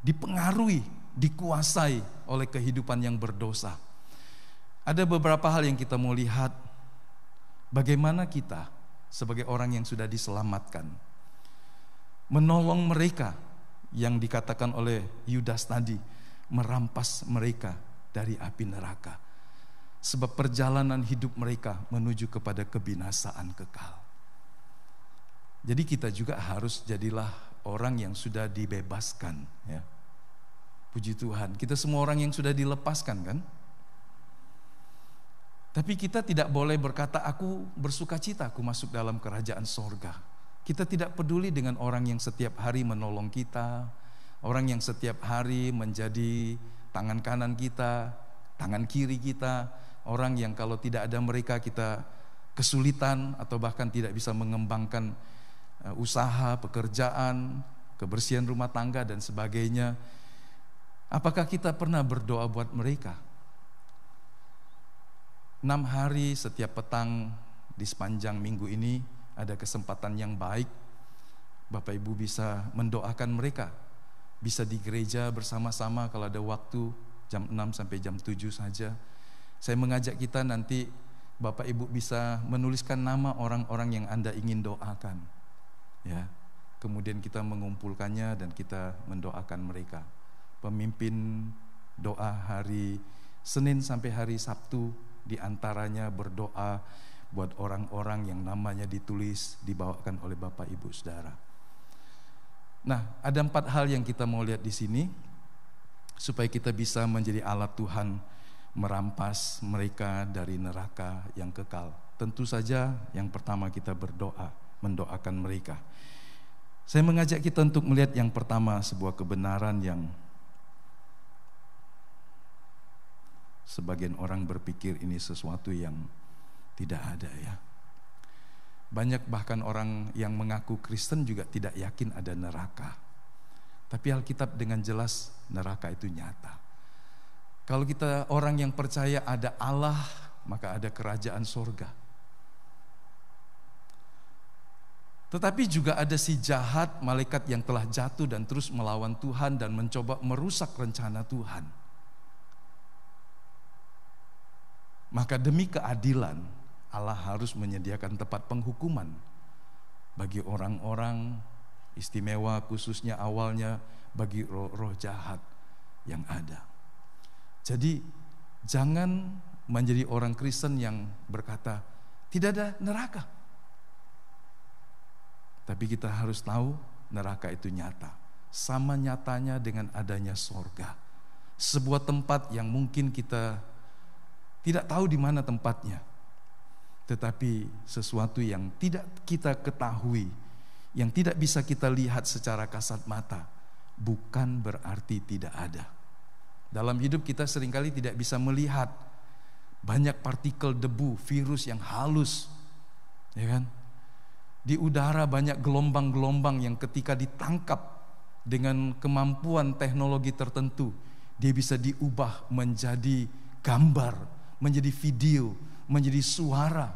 Speaker 4: dipengaruhi, dikuasai oleh kehidupan yang berdosa. Ada beberapa hal yang kita mau lihat, bagaimana kita sebagai orang yang sudah diselamatkan menolong mereka yang dikatakan oleh Yudas tadi, merampas mereka dari api neraka. Sebab perjalanan hidup mereka menuju kepada kebinasaan kekal. Jadi kita juga harus jadilah orang yang sudah dibebaskan, ya. Puji Tuhan, kita semua orang yang sudah dilepaskan, kan? Tapi kita tidak boleh berkata, aku bersuka cita aku masuk dalam kerajaan sorga. Kita tidak peduli dengan orang yang setiap hari menolong kita, orang yang setiap hari menjadi tangan kanan kita, tangan kiri kita, orang yang kalau tidak ada mereka kita kesulitan atau bahkan tidak bisa mengembangkan usaha, pekerjaan, kebersihan rumah tangga dan sebagainya. Apakah kita pernah berdoa buat mereka? 6 hari setiap petang di sepanjang minggu ini ada kesempatan yang baik, Bapak Ibu bisa mendoakan mereka. Bisa di gereja bersama-sama kalau ada waktu jam 6 sampai jam 7 saja. Saya mengajak kita nanti Bapak Ibu bisa menuliskan nama orang-orang yang Anda ingin doakan, ya. Kemudian kita mengumpulkannya dan kita mendoakan mereka. Pemimpin doa hari Senin sampai hari Sabtu di antaranya berdoa buat orang-orang yang namanya ditulis, dibawakan oleh Bapak Ibu Saudara. Nah, ada 4 hal yang kita mau lihat di sini supaya kita bisa menjadi alat Tuhan merampas mereka dari neraka yang kekal. Tentu saja yang pertama kita berdoa, mendoakan mereka. Saya mengajak kita untuk melihat yang pertama, sebuah kebenaran yang sebagian orang berpikir ini sesuatu yang tidak ada, ya. Banyak bahkan orang yang mengaku Kristen juga tidak yakin ada neraka. Tapi Alkitab dengan jelas neraka itu nyata. Kalau kita orang yang percaya ada Allah, maka ada kerajaan sorga. Tetapi juga ada si jahat, malaikat yang telah jatuh dan terus melawan Tuhan dan mencoba merusak rencana Tuhan. Maka demi keadilan, Allah harus menyediakan tempat penghukuman bagi orang-orang istimewa, khususnya awalnya bagi roh-roh jahat yang ada. Jadi jangan menjadi orang Kristen yang berkata tidak ada neraka. Tapi kita harus tahu neraka itu nyata. Sama nyatanya dengan adanya sorga. Sebuah tempat yang mungkin kita tidak tahu di mana tempatnya. Tetapi sesuatu yang tidak kita ketahui, yang tidak bisa kita lihat secara kasat mata, bukan berarti tidak ada. Dalam hidup kita seringkali tidak bisa melihat banyak partikel debu, virus yang halus, ya kan? Di udara banyak gelombang-gelombang yang ketika ditangkap dengan kemampuan teknologi tertentu, dia bisa diubah menjadi gambar, menjadi video, menjadi suara.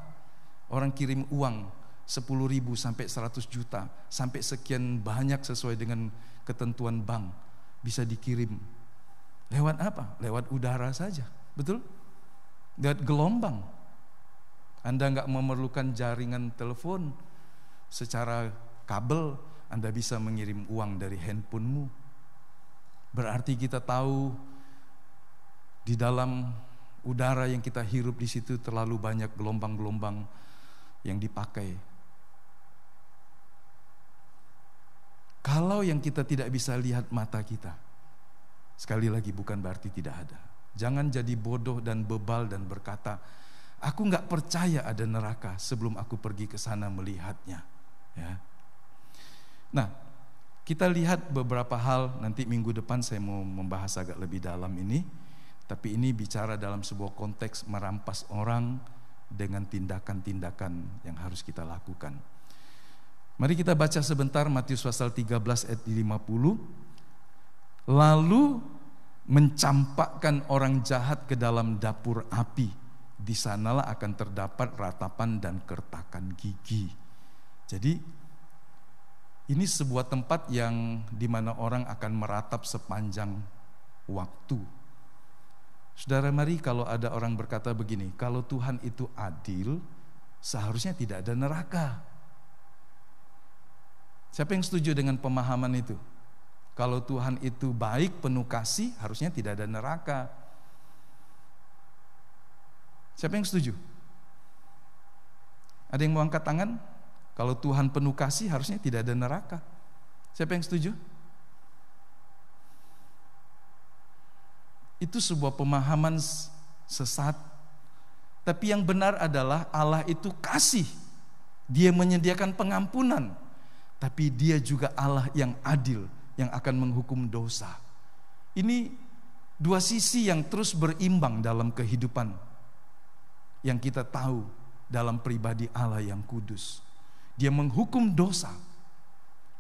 Speaker 4: Orang kirim uang 10.000 sampai 100 juta, sampai sekian banyak sesuai dengan ketentuan bank, bisa dikirim. Lewat apa? Lewat udara saja, betul? Lewat gelombang. Anda nggak memerlukan jaringan telepon, secara kabel Anda bisa mengirim uang dari handphonemu. Berarti kita tahu di dalam udara yang kita hirup di situ terlalu banyak gelombang-gelombang yang dipakai. Kalau yang kita tidak bisa lihat mata kita, sekali lagi bukan berarti tidak ada. Jangan jadi bodoh dan bebal dan berkata, aku gak percaya ada neraka sebelum aku pergi ke sana melihatnya, ya. Nah, kita lihat beberapa hal. Nanti minggu depan saya mau membahas agak lebih dalam ini. Tapi ini bicara dalam sebuah konteks merampas orang dengan tindakan-tindakan yang harus kita lakukan. Mari kita baca sebentar Matius pasal 13 ayat 50. Lalu mencampakkan orang jahat ke dalam dapur api. Di sanalah akan terdapat ratapan dan kertakan gigi. Jadi Ini sebuah tempat yang dimana orang akan meratap sepanjang waktu. Saudara, mari kalau ada orang berkata begini, kalau Tuhan itu adil, seharusnya tidak ada neraka. Siapa yang setuju dengan pemahaman itu? Kalau Tuhan itu baik, penuh kasih, harusnya tidak ada neraka. Siapa yang setuju? Ada yang mau angkat tangan? Kalau Tuhan penuh kasih, harusnya tidak ada neraka. Siapa yang setuju? Itu sebuah pemahaman sesat. Tapi yang benar adalah Allah itu kasih. Dia menyediakan pengampunan. Tapi Dia juga Allah yang adil, yang akan menghukum dosa. Ini dua sisi yang terus berimbang dalam kehidupan yang kita tahu dalam pribadi Allah yang kudus. Dia menghukum dosa,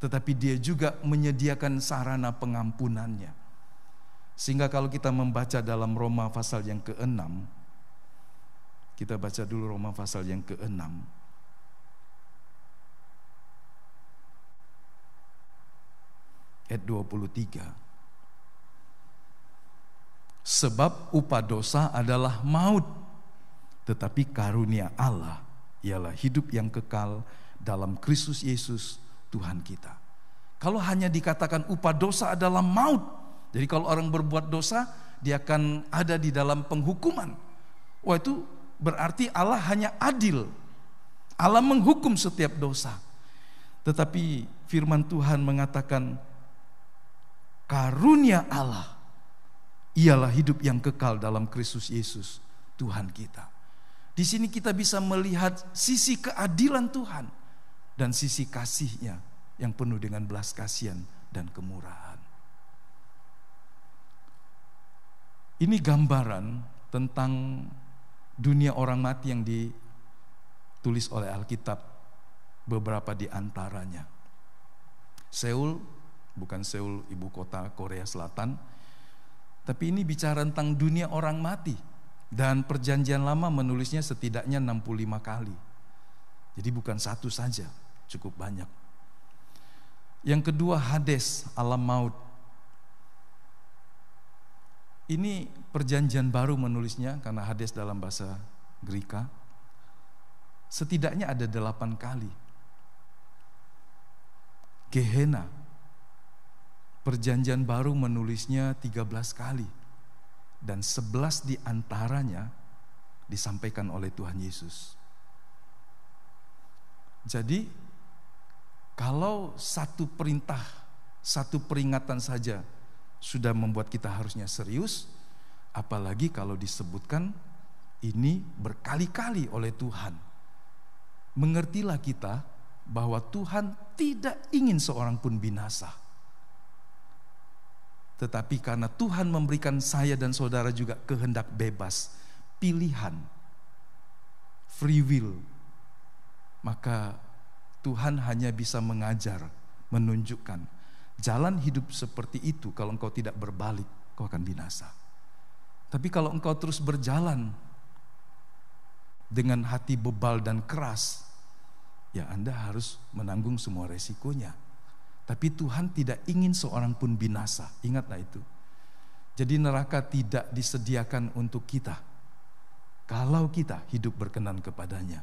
Speaker 4: tetapi Dia juga menyediakan sarana pengampunannya. Sehingga kalau kita membaca dalam Roma pasal yang ke-6, kita baca dulu Roma pasal yang ke-6. Ayat 23. Sebab upah dosa adalah maut, tetapi karunia Allah ialah hidup yang kekal dalam Kristus Yesus Tuhan kita. Kalau hanya dikatakan upah dosa adalah maut, jadi kalau orang berbuat dosa, dia akan ada di dalam penghukuman. Wah, itu berarti Allah hanya adil. Allah menghukum setiap dosa. Tetapi firman Tuhan mengatakan karunia Allah ialah hidup yang kekal dalam Kristus Yesus Tuhan kita. Di sini kita bisa melihat sisi keadilan Tuhan dan sisi kasih-Nya yang penuh dengan belas kasihan dan kemurahan. Ini gambaran tentang dunia orang mati yang ditulis oleh Alkitab, beberapa di antaranya. Seoul, bukan Seoul ibu kota Korea Selatan, tapi ini bicara tentang dunia orang mati. Dan Perjanjian Lama menulisnya setidaknya 65 kali. Jadi bukan satu saja, cukup banyak. Yang kedua, Hades, alam maut. Ini Perjanjian Baru menulisnya, karena Hades dalam bahasa Greka. Setidaknya ada 8 kali. Gehenna, Perjanjian Baru menulisnya 13 kali. Dan 11 di antaranya disampaikan oleh Tuhan Yesus. Jadi, kalau satu perintah, satu peringatan saja sudah membuat kita harusnya serius, apalagi kalau disebutkan ini berkali-kali oleh Tuhan. Mengertilah kita bahwa Tuhan tidak ingin seorang pun binasa. Tetapi karena Tuhan memberikan saya dan saudara juga kehendak bebas, pilihan, free will, maka Tuhan hanya bisa mengajar, menunjukkan jalan hidup seperti itu. Kalau engkau tidak berbalik, kau akan binasa. Tapi kalau engkau terus berjalan dengan hati bebal dan keras, ya Anda harus menanggung semua resikonya. Tapi Tuhan tidak ingin seorang pun binasa. Ingatlah itu. Jadi neraka tidak disediakan untuk kita kalau kita hidup berkenan kepadanya.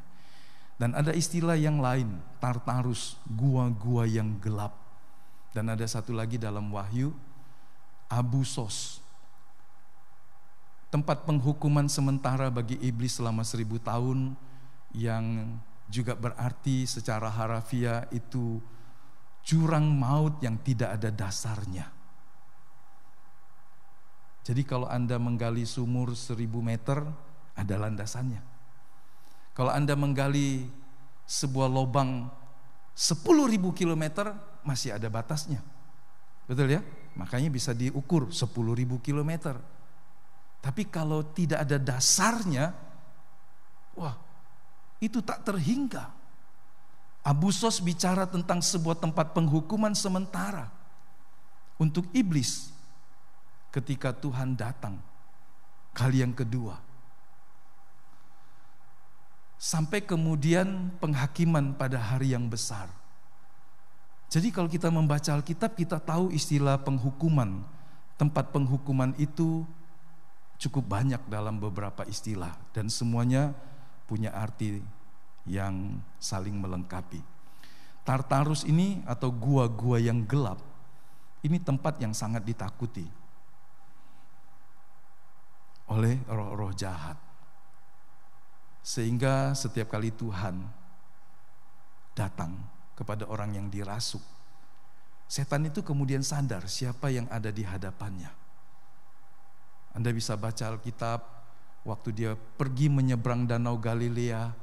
Speaker 4: Dan ada istilah yang lain, Tartarus, gua-gua yang gelap. Dan ada satu lagi dalam Wahyu, Abusos, tempat penghukuman sementara bagi iblis selama 1000 tahun, yang juga berarti secara harafiah itu jurang maut yang tidak ada dasarnya. Jadi kalau Anda menggali sumur 1000 meter, ada landasannya. Kalau Anda menggali sebuah lubang 10.000 kilometer, masih ada batasnya. Betul ya? Makanya bisa diukur 10.000 kilometer. Tapi kalau tidak ada dasarnya, wah, itu tak terhingga. Abusos bicara tentang sebuah tempat penghukuman sementara untuk iblis ketika Tuhan datang kali yang kedua. Sampai kemudian penghakiman pada hari yang besar. Jadi kalau kita membaca Alkitab, kita tahu istilah penghukuman. Tempat penghukuman itu cukup banyak dalam beberapa istilah, dan semuanya punya arti yang saling melengkapi. Tartarus ini atau gua-gua yang gelap, ini tempat yang sangat ditakuti oleh roh-roh jahat. Sehingga setiap kali Tuhan datang kepada orang yang dirasuk, setan itu kemudian sadar siapa yang ada di hadapannya. Anda bisa baca Alkitab waktu dia pergi menyeberang Danau Galilea,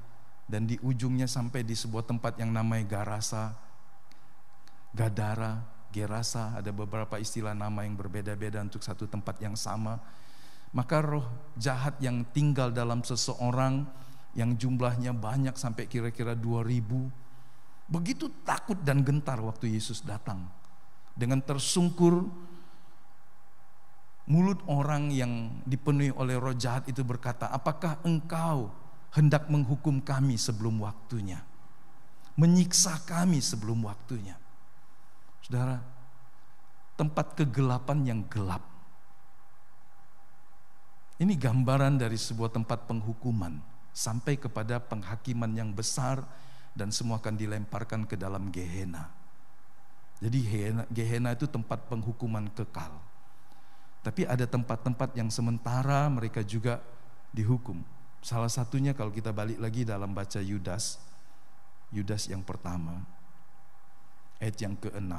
Speaker 4: dan di ujungnya sampai di sebuah tempat yang namanya Gadara, Gerasa, ada beberapa istilah nama yang berbeda-beda untuk satu tempat yang sama. Maka roh jahat yang tinggal dalam seseorang yang jumlahnya banyak sampai kira-kira 2000, begitu takut dan gentar waktu Yesus datang. Dengan tersungkur, mulut orang yang dipenuhi oleh roh jahat itu berkata, apakah engkau hendak menghukum kami sebelum waktunya, menyiksa kami sebelum waktunya? Saudara, tempat kegelapan yang gelap. Ini gambaran dari sebuah tempat penghukuman sampai kepada penghakiman yang besar, dan semua akan dilemparkan ke dalam Gehenna. Jadi Gehenna itu tempat penghukuman kekal. Tapi ada tempat-tempat yang sementara mereka juga dihukum. Salah satunya kalau kita balik lagi dalam baca Yudas yang pertama, ayat yang ke-6.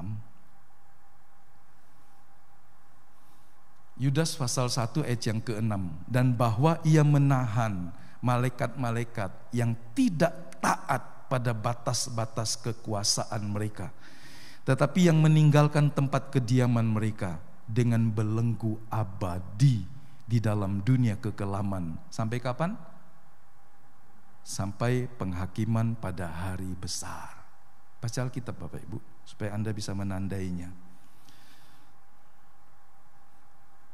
Speaker 4: Yudas pasal 1 ayat yang ke-6. Dan bahwa ia menahan malaikat-malaikat yang tidak taat pada batas-batas kekuasaan mereka, tetapi yang meninggalkan tempat kediaman mereka dengan belenggu abadi di dalam dunia kekelaman. Sampai kapan? Sampai penghakiman pada hari besar. Baca Alkitab Bapak Ibu supaya Anda bisa menandainya.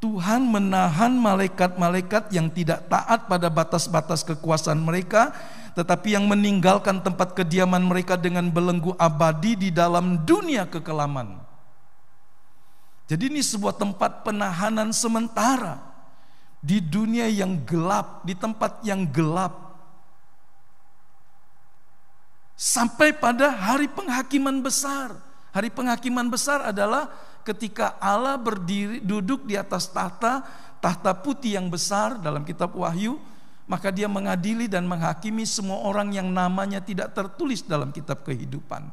Speaker 4: Tuhan menahan malaikat-malaikat yang tidak taat pada batas-batas kekuasaan mereka, tetapi yang meninggalkan tempat kediaman mereka dengan belenggu abadi di dalam dunia kekelaman. Jadi ini sebuah tempat penahanan sementara di dunia yang gelap, di tempat yang gelap, sampai pada hari penghakiman besar. Hari penghakiman besar adalah ketika Allah duduk di atas tahta putih yang besar dalam kitab Wahyu, maka dia mengadili dan menghakimi semua orang yang namanya tidak tertulis dalam kitab kehidupan.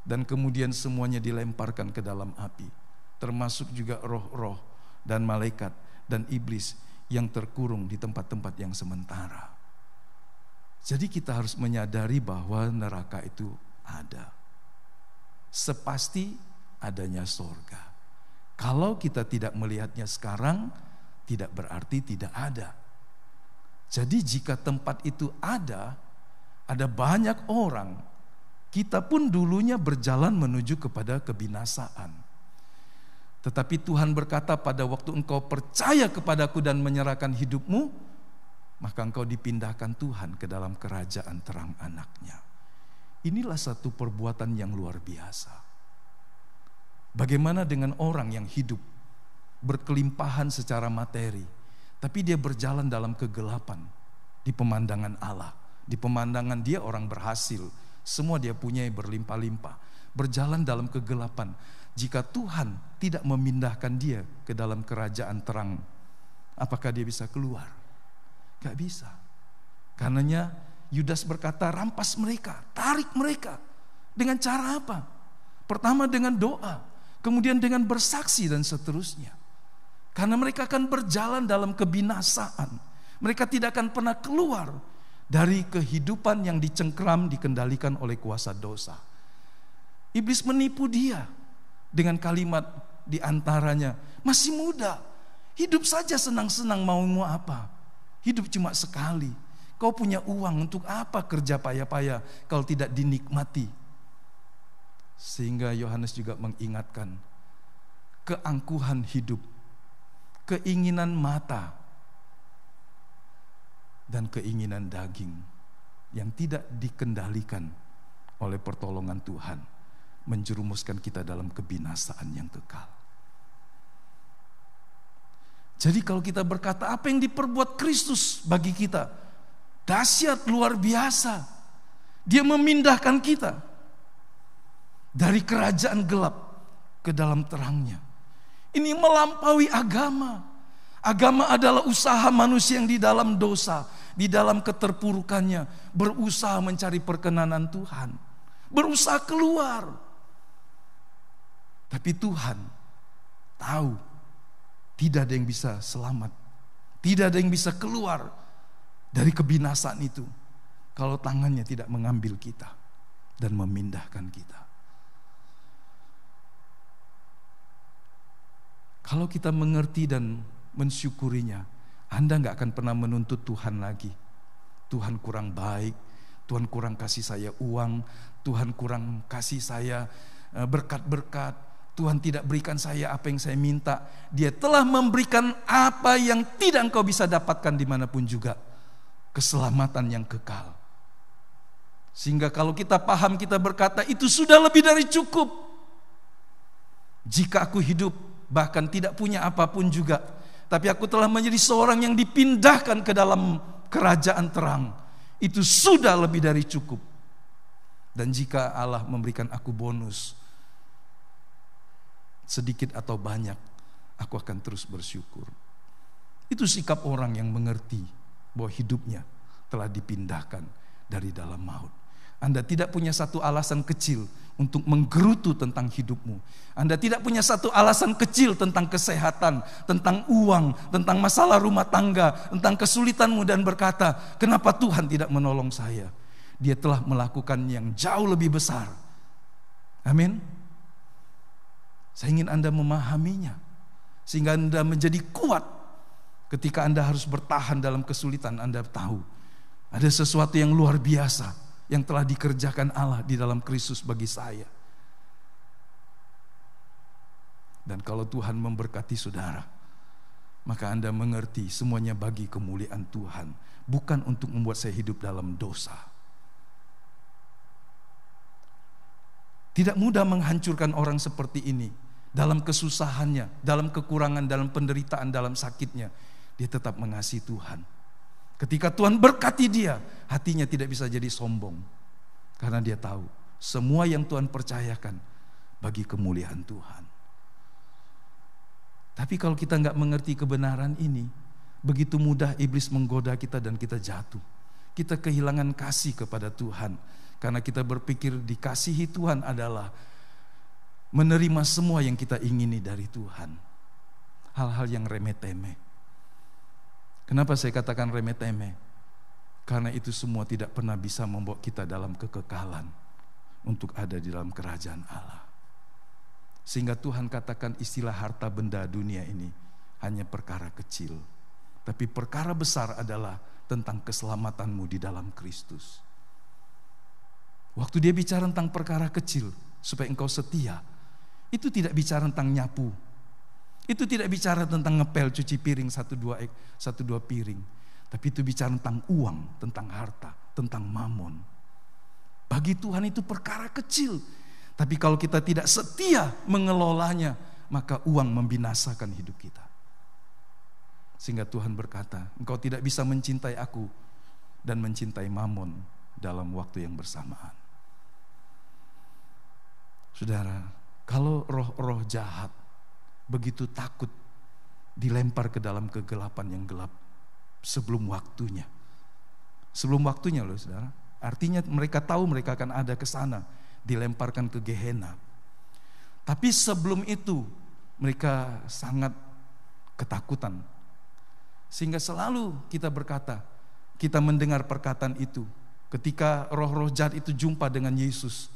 Speaker 4: Dan kemudian semuanya dilemparkan ke dalam api, termasuk juga roh-roh dan malaikat dan iblis yang terkurung di tempat-tempat yang sementara. Jadi kita harus menyadari bahwa neraka itu ada, sepasti adanya sorga. Kalau kita tidak melihatnya sekarang, tidak berarti tidak ada. Jadi jika tempat itu ada banyak orang, kita pun dulunya berjalan menuju kepada kebinasaan. Tetapi Tuhan berkata, pada waktu engkau percaya kepadaku dan menyerahkan hidupmu, maka engkau dipindahkan Tuhan ke dalam kerajaan terang anaknya. Inilah satu perbuatan yang luar biasa. Bagaimana dengan orang yang hidup berkelimpahan secara materi, tapi dia berjalan dalam kegelapan di pemandangan Allah. Di pemandangan dia orang berhasil, semua dia punya berlimpah-limpah, berjalan dalam kegelapan. Jika Tuhan tidak memindahkan dia ke dalam kerajaan terang, apakah dia bisa keluar? Gak bisa. Karenanya Yudas berkata, rampas mereka, tarik mereka. Dengan cara apa? Pertama dengan doa, kemudian dengan bersaksi dan seterusnya. Karena mereka akan berjalan dalam kebinasaan. Mereka tidak akan pernah keluar dari kehidupan yang dicengkram, dikendalikan oleh kuasa dosa. Iblis menipu dia dengan kalimat diantaranya, masih muda, hidup saja senang-senang, mau apa? Hidup cuma sekali. Kau punya uang, untuk apa kerja payah-payah kalau tidak dinikmati? Sehingga Yohanes juga mengingatkan, keangkuhan hidup, keinginan mata, dan keinginan daging yang tidak dikendalikan oleh pertolongan Tuhan menjerumuskan kita dalam kebinasaan yang kekal. Jadi kalau kita berkata apa yang diperbuat Kristus bagi kita, dahsyat, luar biasa. Dia memindahkan kita dari kerajaan gelap ke dalam terangnya. Ini melampaui agama. Agama adalah usaha manusia yang di dalam dosa, di dalam keterpurukannya, berusaha mencari perkenanan Tuhan, berusaha keluar. Tapi Tuhan tahu tidak ada yang bisa selamat, tidak ada yang bisa keluar dari kebinasaan itu kalau tangannya tidak mengambil kita dan memindahkan kita. Kalau kita mengerti dan mensyukurinya, Anda gak akan pernah menuntut Tuhan lagi. Tuhan kurang baik, Tuhan kurang kasih saya uang, Tuhan kurang kasih saya berkat-berkat, Tuhan tidak berikan saya apa yang saya minta. Dia telah memberikan apa yang tidak engkau bisa dapatkan dimanapun juga. Keselamatan yang kekal. Sehingga kalau kita paham, kita berkata itu sudah lebih dari cukup. Jika aku hidup bahkan tidak punya apapun juga, tapi aku telah menjadi seorang yang dipindahkan ke dalam kerajaan terang, itu sudah lebih dari cukup. Dan jika Allah memberikan aku bonus, sedikit atau banyak, aku akan terus bersyukur. Itu sikap orang yang mengerti bahwa hidupnya telah dipindahkan dari dalam maut. Anda tidak punya satu alasan kecil untuk menggerutu tentang hidupmu. Anda tidak punya satu alasan kecil tentang kesehatan, tentang uang, tentang masalah rumah tangga, tentang kesulitanmu dan berkata, kenapa Tuhan tidak menolong saya? Dia telah melakukan yang jauh lebih besar. Amin. Saya ingin Anda memahaminya, sehingga Anda menjadi kuat. Ketika Anda harus bertahan dalam kesulitan, Anda tahu ada sesuatu yang luar biasa yang telah dikerjakan Allah di dalam Kristus bagi saya. Dan kalau Tuhan memberkati saudara, maka Anda mengerti semuanya bagi kemuliaan Tuhan, bukan untuk membuat saya hidup dalam dosa. Tidak mudah menghancurkan orang seperti ini. Dalam kesusahannya, dalam kekurangan, dalam penderitaan, dalam sakitnya, dia tetap mengasihi Tuhan. Ketika Tuhan berkati dia, hatinya tidak bisa jadi sombong. Karena dia tahu, semua yang Tuhan percayakan bagi kemuliaan Tuhan. Tapi kalau kita nggak mengerti kebenaran ini, begitu mudah iblis menggoda kita dan kita jatuh. Kita kehilangan kasih kepada Tuhan. Karena kita berpikir dikasihi Tuhan adalah menerima semua yang kita ingini dari Tuhan. Hal-hal yang remeh-temeh. Kenapa saya katakan remeh-temeh? Karena itu semua tidak pernah bisa membawa kita dalam kekekalan untuk ada di dalam kerajaan Allah. Sehingga Tuhan katakan istilah harta benda dunia ini hanya perkara kecil. Tapi perkara besar adalah tentang keselamatanmu di dalam Kristus. Waktu dia bicara tentang perkara kecil supaya engkau setia, itu tidak bicara tentang nyapu. Itu tidak bicara tentang ngepel, cuci piring satu dua piring. Tapi itu bicara tentang uang, tentang harta, tentang mamon. Bagi Tuhan itu perkara kecil. Tapi kalau kita tidak setia mengelolanya, maka uang membinasakan hidup kita. Sehingga Tuhan berkata, engkau tidak bisa mencintai aku dan mencintai mamon dalam waktu yang bersamaan. Saudara, kalau roh-roh jahat begitu takut dilempar ke dalam kegelapan yang gelap sebelum waktunya. Sebelum waktunya loh saudara. Artinya mereka tahu mereka akan ada ke sana, dilemparkan ke Gehenna. Tapi sebelum itu mereka sangat ketakutan. Sehingga selalu kita berkata, kita mendengar perkataan itu ketika roh-roh jahat itu jumpa dengan Yesus.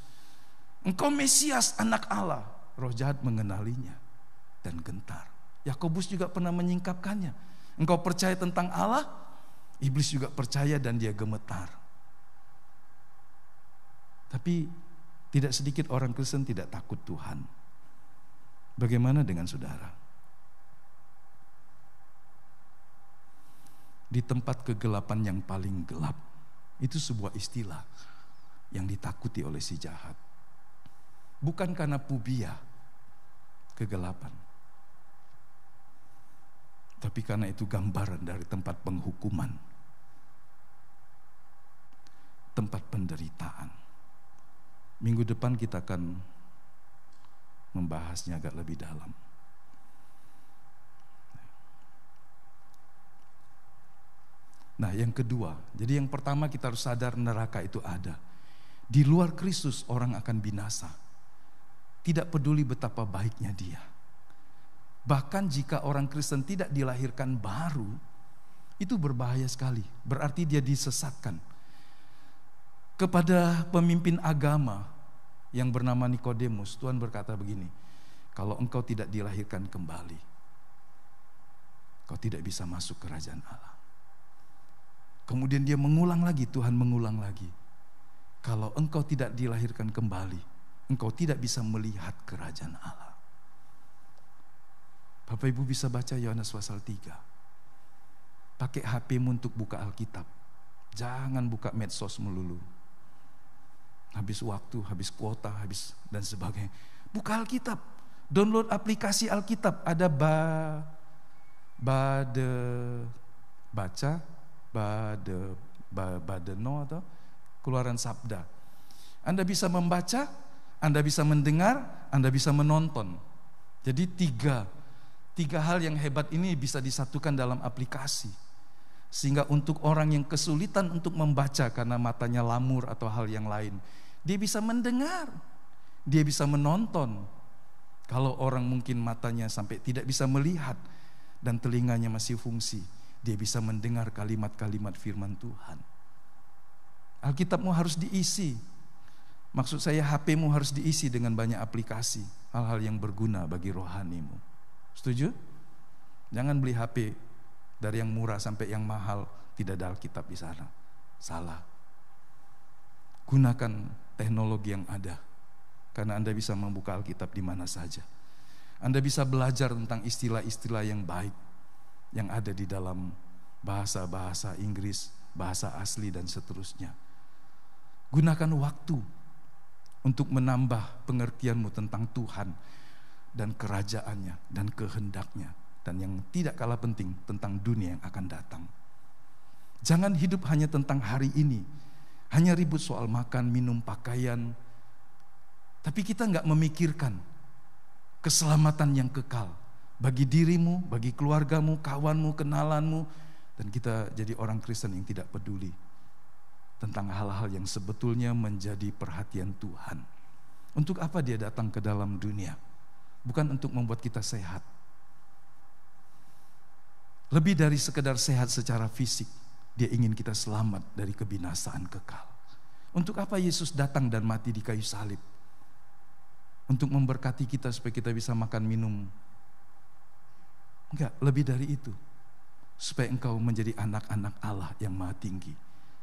Speaker 4: Engkau Mesias, anak Allah. Roh jahat mengenalinya dan gentar. Yakobus juga pernah menyingkapkannya. Engkau percaya tentang Allah, iblis juga percaya dan dia gemetar. Tapi tidak sedikit orang Kristen tidak takut Tuhan. Bagaimana dengan saudara? Di tempat kegelapan yang paling gelap, itu sebuah istilah yang ditakuti oleh si jahat. bukan karena pubia, kegelapan, tapi karena itu gambaran dari tempat penghukuman, tempat penderitaan. Minggu depan kita akan membahasnya agak lebih dalam. Nah, yang kedua, jadi yang pertama kita harus sadar neraka itu ada. Di luar Kristus orang akan binasa. Tidak peduli betapa baiknya dia. Bahkan jika orang Kristen tidak dilahirkan baru, itu berbahaya sekali. Berarti dia disesatkan. Kepada pemimpin agama yang bernama Nikodemus, Tuhan berkata begini, kalau engkau tidak dilahirkan kembali, kau tidak bisa masuk kerajaan Allah. Kemudian dia mengulang lagi, Tuhan mengulang lagi. Kalau engkau tidak dilahirkan kembali, engkau tidak bisa melihat kerajaan Allah. Bapak Ibu bisa baca Yohanes pasal 3. Pakai HP-mu untuk buka Alkitab. Jangan buka medsos melulu. Habis waktu, habis kuota, habis dan sebagainya. Buka Alkitab. Download aplikasi Alkitab. Ada Badeno atau Keluaran Sabda. Anda bisa membaca, Anda bisa mendengar, Anda bisa menonton. Jadi tiga hal yang hebat ini bisa disatukan dalam aplikasi. Sehingga untuk orang yang kesulitan untuk membaca karena matanya lamur atau hal yang lain, dia bisa mendengar, dia bisa menonton. Kalau orang mungkin matanya sampai tidak bisa melihat dan telinganya masih fungsi, dia bisa mendengar kalimat-kalimat firman Tuhan. Alkitabmu harus diisi. Maksud saya HP-mu harus diisi dengan banyak aplikasi, hal-hal yang berguna bagi rohanimu. Setuju? Jangan beli HP dari yang murah sampai yang mahal, tidak ada Alkitab di sana. Salah. Gunakan teknologi yang ada, karena Anda bisa membuka Alkitab di mana saja. Anda bisa belajar tentang istilah-istilah yang baik yang ada di dalam bahasa-bahasa Inggris, bahasa asli dan seterusnya. Gunakan waktu untuk menambah pengertianmu tentang Tuhan dan kerajaannya dan kehendaknya, dan yang tidak kalah penting tentang dunia yang akan datang. Jangan hidup hanya tentang hari ini, hanya ribut soal makan, minum, pakaian, tapi kita nggak memikirkan keselamatan yang kekal bagi dirimu, bagi keluargamu, kawanmu, kenalanmu, dan kita jadi orang Kristen yang tidak peduli tentang hal-hal yang sebetulnya menjadi perhatian Tuhan. Untuk apa dia datang ke dalam dunia? Bukan untuk membuat kita sehat. Lebih dari sekedar sehat secara fisik, dia ingin kita selamat dari kebinasaan kekal. Untuk apa Yesus datang dan mati di kayu salib? Untuk memberkati kita supaya kita bisa makan minum. Enggak, lebih dari itu. Supaya engkau menjadi anak-anak Allah yang maha tinggi.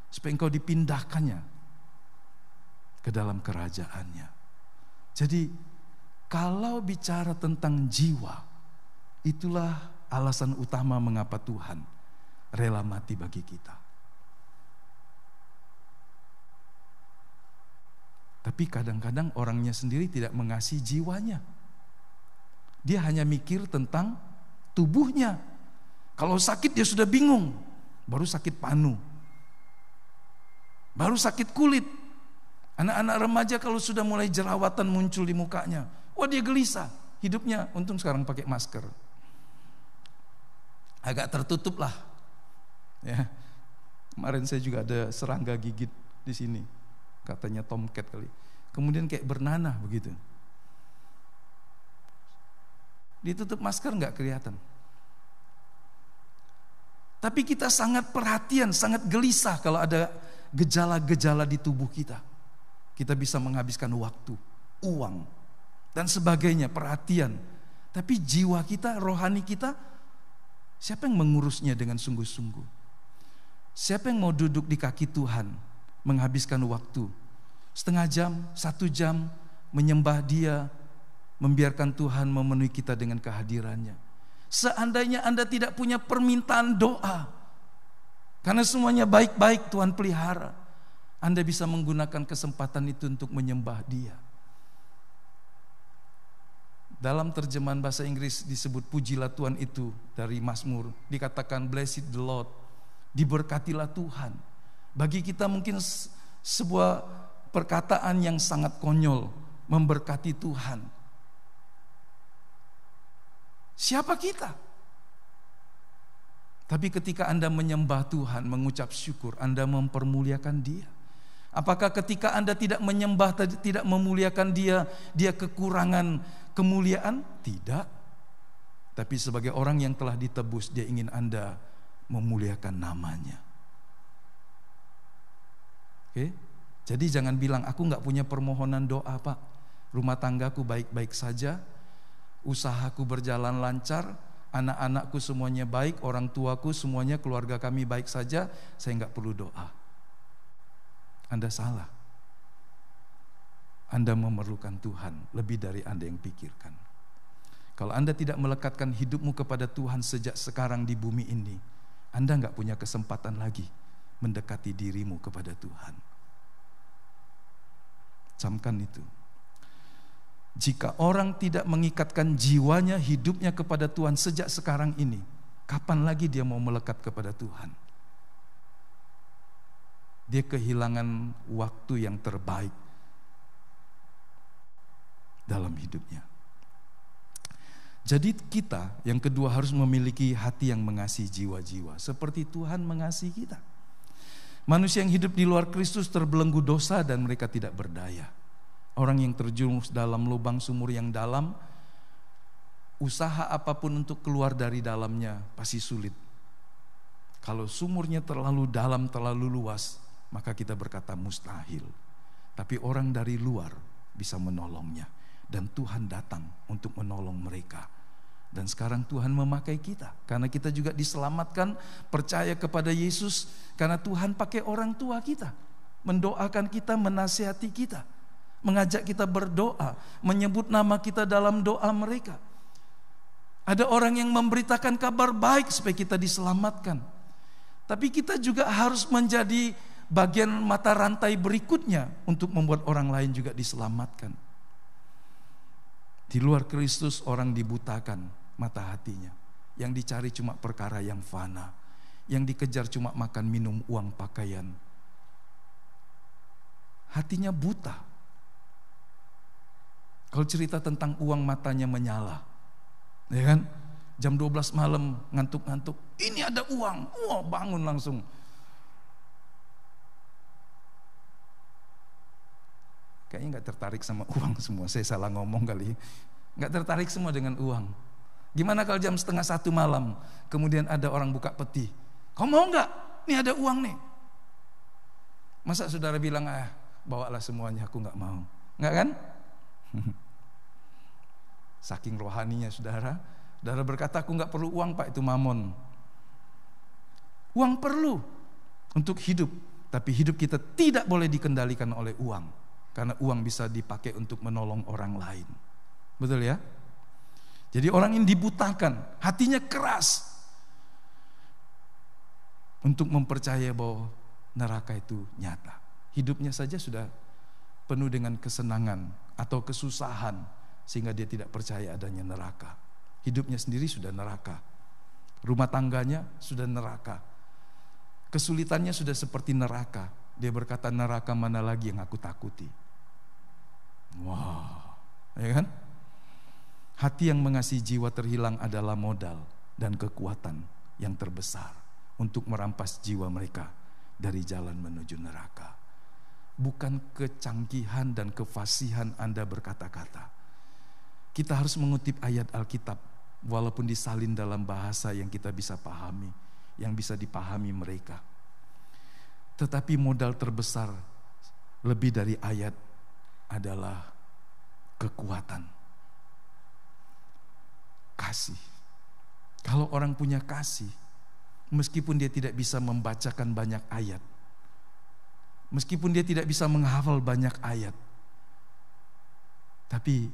Speaker 4: Supaya engkau dipindahkannya ke dalam kerajaannya. Jadi kalau bicara tentang jiwa, itulah alasan utama mengapa Tuhan rela mati bagi kita. Tapi kadang-kadang orangnya sendiri tidak mengasihi jiwanya. Dia hanya mikir tentang tubuhnya. Kalau sakit dia sudah bingung. Baru sakit panu, baru sakit kulit. Anak-anak remaja kalau sudah mulai jerawatan muncul di mukanya, wah dia gelisah. Hidupnya, untung sekarang pakai masker, agak tertutup lah. Ya, kemarin saya juga ada serangga gigit di sini, katanya tomcat kali. Kemudian kayak bernanah begitu. Ditutup masker nggak kelihatan. Tapi kita sangat perhatian, sangat gelisah kalau ada gejala-gejala di tubuh kita. Kita bisa menghabiskan waktu, uang, dan sebagainya, perhatian. Tapi jiwa kita, rohani kita, siapa yang mengurusnya dengan sungguh-sungguh? Siapa yang mau duduk di kaki Tuhan, menghabiskan waktu setengah jam, 1 jam, menyembah Dia, membiarkan Tuhan memenuhi kita dengan kehadirannya? Seandainya Anda tidak punya permintaan doa, karena semuanya baik-baik Tuhan pelihara, Anda bisa menggunakan kesempatan itu untuk menyembah Dia. Dalam terjemahan bahasa Inggris disebut pujilah Tuhan itu dari Mazmur, dikatakan blessed the Lord, diberkatilah Tuhan. Bagi kita mungkin sebuah perkataan yang sangat konyol, memberkati Tuhan. Siapa kita? Tapi ketika Anda menyembah Tuhan, mengucap syukur, Anda mempermuliakan Dia. Apakah ketika Anda tidak menyembah, tidak memuliakan Dia, Dia kekurangan kemuliaan? Tidak. Tapi sebagai orang yang telah ditebus, Dia ingin Anda memuliakan namanya. Oke? Jadi jangan bilang, aku gak punya permohonan doa Pak. Rumah tanggaku baik-baik saja, usahaku berjalan lancar, anak-anakku semuanya baik, orang tuaku semuanya, keluarga kami baik saja, saya gak perlu doa. Anda salah. Anda memerlukan Tuhan lebih dari Anda yang pikirkan. Kalau Anda tidak melekatkan hidupmu kepada Tuhan sejak sekarang di bumi ini, Anda gak punya kesempatan lagi mendekati dirimu kepada Tuhan. Camkan itu. Jika orang tidak mengikatkan jiwanya, hidupnya kepada Tuhan sejak sekarang ini, kapan lagi dia mau melekat kepada Tuhan? Dia kehilangan waktu yang terbaik dalam hidupnya. Jadi kita yang kedua harus memiliki hati yang mengasihi jiwa-jiwa seperti Tuhan mengasihi kita. Manusia yang hidup di luar Kristus terbelenggu dosa dan mereka tidak berdaya. Orang yang terjerumus dalam lubang sumur yang dalam, usaha apapun untuk keluar dari dalamnya pasti sulit. Kalau sumurnya terlalu dalam, terlalu luas, maka kita berkata mustahil. Tapi orang dari luar bisa menolongnya. Dan Tuhan datang untuk menolong mereka. Dan sekarang Tuhan memakai kita. Karena kita juga diselamatkan, percaya kepada Yesus. Karena Tuhan pakai orang tua kita. Mendoakan kita, menasihati kita. Mengajak kita berdoa. Menyebut nama kita dalam doa mereka. Ada orang yang memberitakan kabar baik supaya kita diselamatkan. Tapi kita juga harus menjadi bagian mata rantai berikutnya untuk membuat orang lain juga diselamatkan. Di luar Kristus orang dibutakan mata hatinya. Yang dicari cuma perkara yang fana. Yang dikejar cuma makan, minum, uang, pakaian. Hatinya buta. Kalau cerita tentang uang matanya menyala. Ya kan? Jam 12 malam ngantuk-ngantuk. Ini ada uang. Wah, bangun langsung. Kayaknya gak tertarik sama uang semua. Saya salah ngomong kali. Gak tertarik semua dengan uang. Gimana kalau jam 12:30 malam kemudian ada orang buka peti. Kau mau gak? Ini ada uang nih. Masa saudara bilang, bawalah semuanya, aku gak mau. Gak kan? Saking rohaninya saudara. Saudara berkata, aku gak perlu uang Pak, itu mamon. Uang perlu untuk hidup. Tapi hidup kita tidak boleh dikendalikan oleh uang. Karena uang bisa dipakai untuk menolong orang lain. Betul ya? Jadi orang yang dibutakan, hatinya keras. Untuk mempercaya bahwa neraka itu nyata. Hidupnya saja sudah penuh dengan kesenangan atau kesusahan. Sehingga dia tidak percaya adanya neraka. Hidupnya sendiri sudah neraka. Rumah tangganya sudah neraka. Kesulitannya sudah seperti neraka. Dia berkata, neraka mana lagi yang aku takuti? Wah, ya kan? Hati yang mengasihi jiwa terhilang adalah modal dan kekuatan yang terbesar untuk merampas jiwa mereka dari jalan menuju neraka. Bukan kecanggihan dan kefasihan Anda berkata-kata. Kita harus mengutip ayat Alkitab walaupun disalin dalam bahasa yang kita bisa pahami, yang bisa dipahami mereka. Tetapi modal terbesar lebih dari ayat adalah kekuatan, kasih. Kalau orang punya kasih, meskipun dia tidak bisa membacakan banyak ayat, meskipun dia tidak bisa menghafal banyak ayat, tapi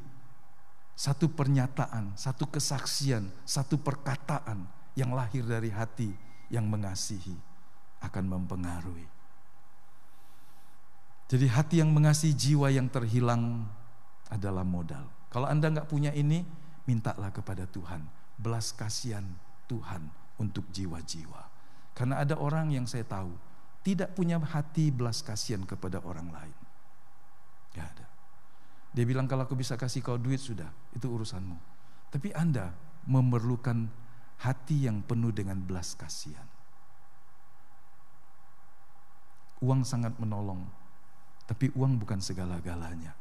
Speaker 4: satu pernyataan, satu kesaksian, satu perkataan yang lahir dari hati yang mengasihi akan mempengaruhi. Jadi hati yang mengasihi jiwa yang terhilang adalah modal. Kalau Anda nggak punya ini, mintalah kepada Tuhan, belas kasihan Tuhan untuk jiwa-jiwa. Karena ada orang yang saya tahu tidak punya hati belas kasihan kepada orang lain. Gak ada. Dia bilang, kalau aku bisa kasih kau duit sudah, itu urusanmu. Tapi Anda memerlukan hati yang penuh dengan belas kasihan. Uang sangat menolong, tapi uang bukan segala-galanya.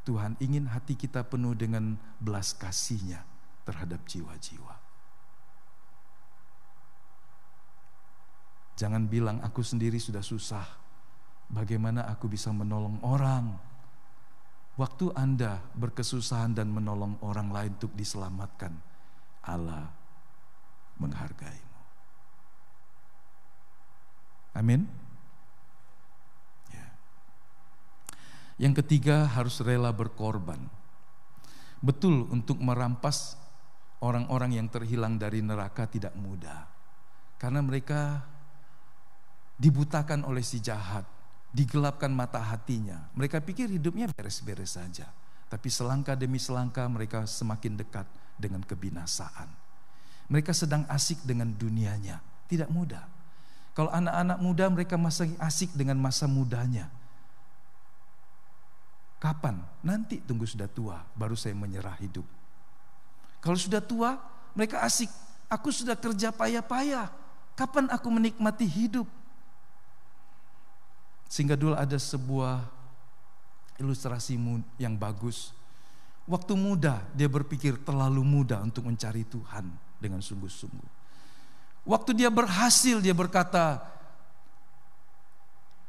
Speaker 4: Tuhan ingin hati kita penuh dengan belas kasih-Nya terhadap jiwa-jiwa. Jangan bilang, aku sendiri sudah susah, bagaimana aku bisa menolong orang? Waktu Anda berkesusahan dan menolong orang lain untuk diselamatkan, Allah menghargaimu. Amin. Ya. Yang ketiga, harus rela berkorban. Betul, untuk merampas orang-orang yang terhilang dari neraka tidak mudah. Karena mereka dibutakan oleh si jahat, digelapkan mata hatinya. Mereka pikir hidupnya beres-beres saja. Tapi selangkah demi selangkah mereka semakin dekat dengan kebinasaan. Mereka sedang asik dengan dunianya. Tidak mudah. Kalau anak-anak muda, mereka masih asik dengan masa mudanya. Kapan? Nanti, tunggu sudah tua, baru saya menyerah hidup. Kalau sudah tua, mereka asik. Aku sudah kerja payah-payah. Kapan aku menikmati hidup? Sehingga dulu ada sebuah ilustrasi yang bagus. Waktu muda dia berpikir terlalu muda untuk mencari Tuhan dengan sungguh-sungguh. Waktu dia berhasil dia berkata,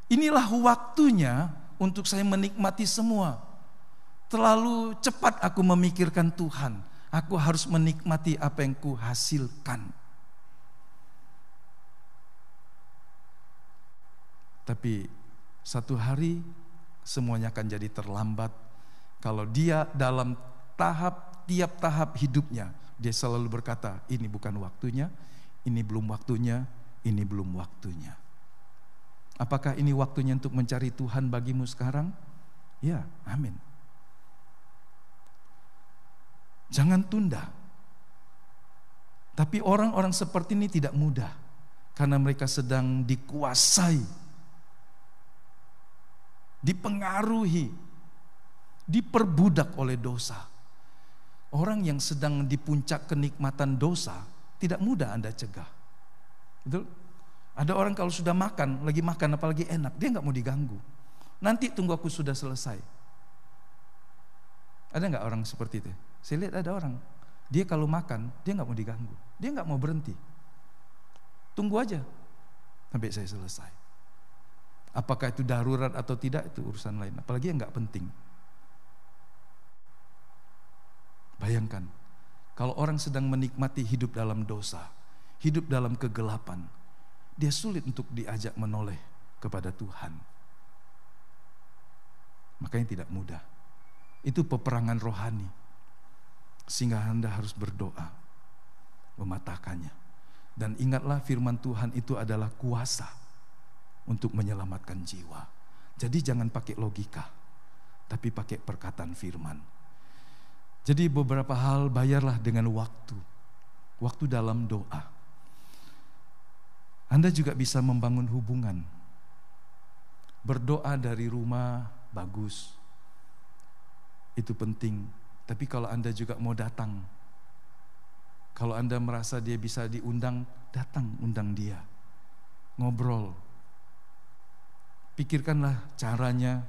Speaker 4: inilah waktunya untuk saya menikmati semua. Terlalu cepat aku memikirkan Tuhan. Aku harus menikmati apa yang kuhasilkan. Tapi satu hari semuanya akan jadi terlambat kalau dia dalam tiap tahap hidupnya dia selalu berkata, ini bukan waktunya, ini belum waktunya, ini belum waktunya. Apakah ini waktunya untuk mencari Tuhan bagimu sekarang? Ya, amin. Jangan tunda. Tapi orang-orang seperti ini tidak mudah karena mereka sedang dikuasai, dipengaruhi, diperbudak oleh dosa. Orang yang sedang di puncak kenikmatan dosa tidak mudah Anda cegah. Betul? Ada orang kalau sudah makan, lagi makan apalagi enak, dia nggak mau diganggu. Nanti tunggu aku sudah selesai. Ada nggak orang seperti itu? Saya lihat ada orang, dia kalau makan dia nggak mau diganggu, dia nggak mau berhenti. Tunggu aja sampai saya selesai. Apakah itu darurat atau tidak itu urusan lain, apalagi yang gak penting. Bayangkan, kalau orang sedang menikmati hidup dalam dosa, hidup dalam kegelapan, dia sulit untuk diajak menoleh kepada Tuhan. Makanya tidak mudah. Itu peperangan rohani. Sehingga Anda harus berdoa, mematahkannya. Dan ingatlah firman Tuhan itu adalah kuasa untuk menyelamatkan jiwa. Jadi jangan pakai logika, tapi pakai perkataan firman. Jadi beberapa hal bayarlah dengan waktu. Waktu dalam doa. Anda juga bisa membangun hubungan. Berdoa dari rumah bagus. Itu penting. Tapi kalau Anda juga mau datang, kalau Anda merasa dia bisa diundang, datang undang dia. Ngobrol. Pikirkanlah caranya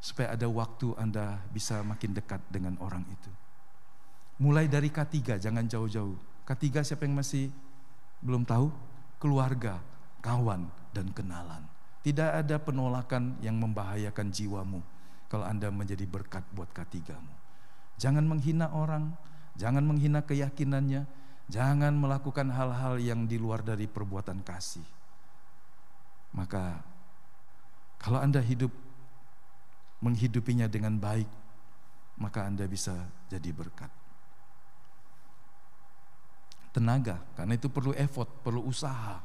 Speaker 4: supaya ada waktu Anda bisa makin dekat dengan orang itu. Mulai dari K3, jangan jauh-jauh. K3 siapa yang masih belum tahu? Keluarga, kawan, dan kenalan. Tidak ada penolakan yang membahayakan jiwamu kalau Anda menjadi berkat buat K3-mu. Jangan menghina orang, jangan menghina keyakinannya, jangan melakukan hal-hal yang di luar dari perbuatan kasih. Maka kalau Anda menghidupinya dengan baik, maka Anda bisa jadi berkat. Tenaga, karena itu perlu effort, perlu usaha,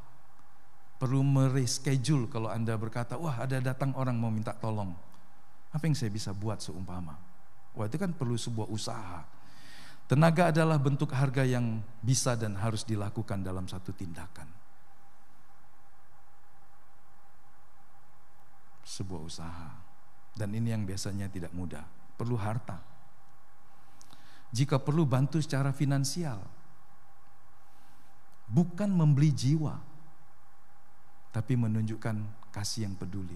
Speaker 4: perlu mereschedule. Kalau Anda berkata, wah ada datang orang mau minta tolong, apa yang saya bisa buat seumpama? Wah, itu kan perlu sebuah usaha. Tenaga adalah bentuk harga yang bisa dan harus dilakukan dalam satu tindakan. Sebuah usaha. Dan ini yang biasanya tidak mudah. Perlu harta. Jika perlu bantu secara finansial. Bukan membeli jiwa, tapi menunjukkan kasih yang peduli.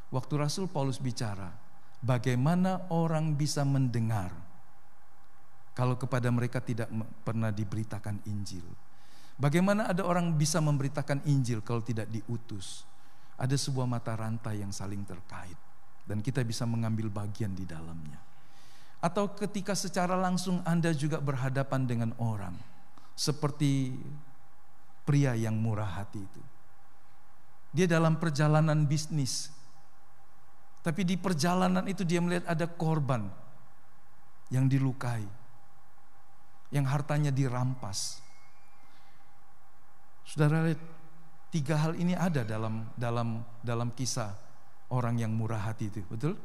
Speaker 4: Waktu Rasul Paulus bicara, bagaimana orang bisa mendengar kalau kepada mereka tidak pernah diberitakan Injil? Bagaimana ada orang bisa memberitakan Injil kalau tidak diutus? Ada sebuah mata rantai yang saling terkait dan kita bisa mengambil bagian di dalamnya. Atau ketika secara langsung Anda juga berhadapan dengan orang, seperti pria yang murah hati itu. Dia dalam perjalanan bisnis, tapi di perjalanan itu dia melihat ada korban yang dilukai, yang hartanya dirampas. Saudara lihat, 3 hal ini ada dalam kisah orang yang murah hati itu, betul?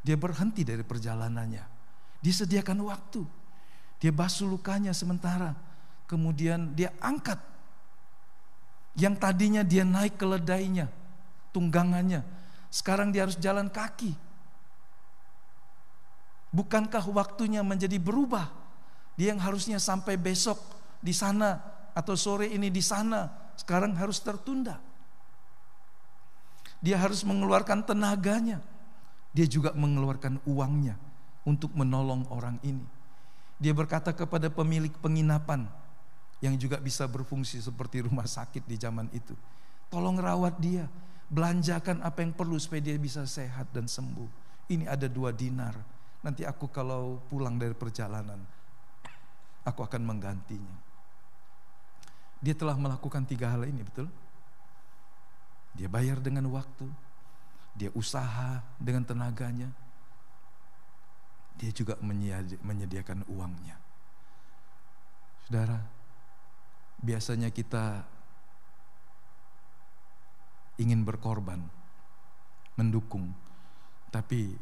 Speaker 4: Dia berhenti dari perjalanannya, dia sediakan waktu, dia basuh lukanya sementara, kemudian dia angkat yang tadinya dia naik keledainya, tunggangannya, sekarang dia harus jalan kaki. Bukankah waktunya menjadi berubah? Dia yang harusnya sampai besok di sana atau sore ini di sana, sekarang harus tertunda. Dia harus mengeluarkan tenaganya. Dia juga mengeluarkan uangnya untuk menolong orang ini. Dia berkata kepada pemilik penginapan yang juga bisa berfungsi seperti rumah sakit di zaman itu, tolong rawat dia, belanjakan apa yang perlu supaya dia bisa sehat dan sembuh. Ini ada 2 dinar, nanti aku kalau pulang dari perjalanan, aku akan menggantinya. Dia telah melakukan 3 hal ini, betul? Dia bayar dengan waktu, dia usaha dengan tenaganya, dia juga menyediakan uangnya. Saudara, biasanya kita ingin berkorban, mendukung, tapi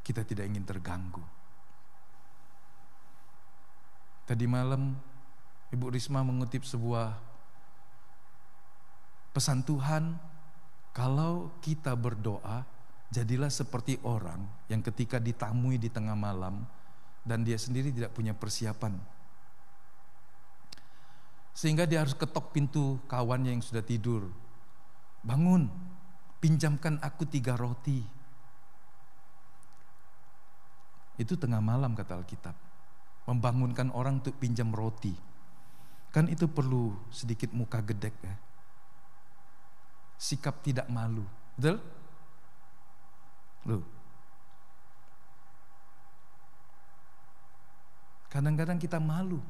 Speaker 4: kita tidak ingin terganggu. Tadi malam Ibu Risma mengutip sebuah pesan Tuhan, kalau kita berdoa, jadilah seperti orang yang ketika ditamui di tengah malam dan dia sendiri tidak punya persiapan, sehingga dia harus ketok pintu kawannya yang sudah tidur. Bangun, pinjamkan aku 3 roti. Itu tengah malam kata Alkitab. Membangunkan orang untuk pinjam roti. Kan itu perlu sedikit muka gedek ya. Sikap tidak malu. Betul? Loh. Kadang-kadang kita malu.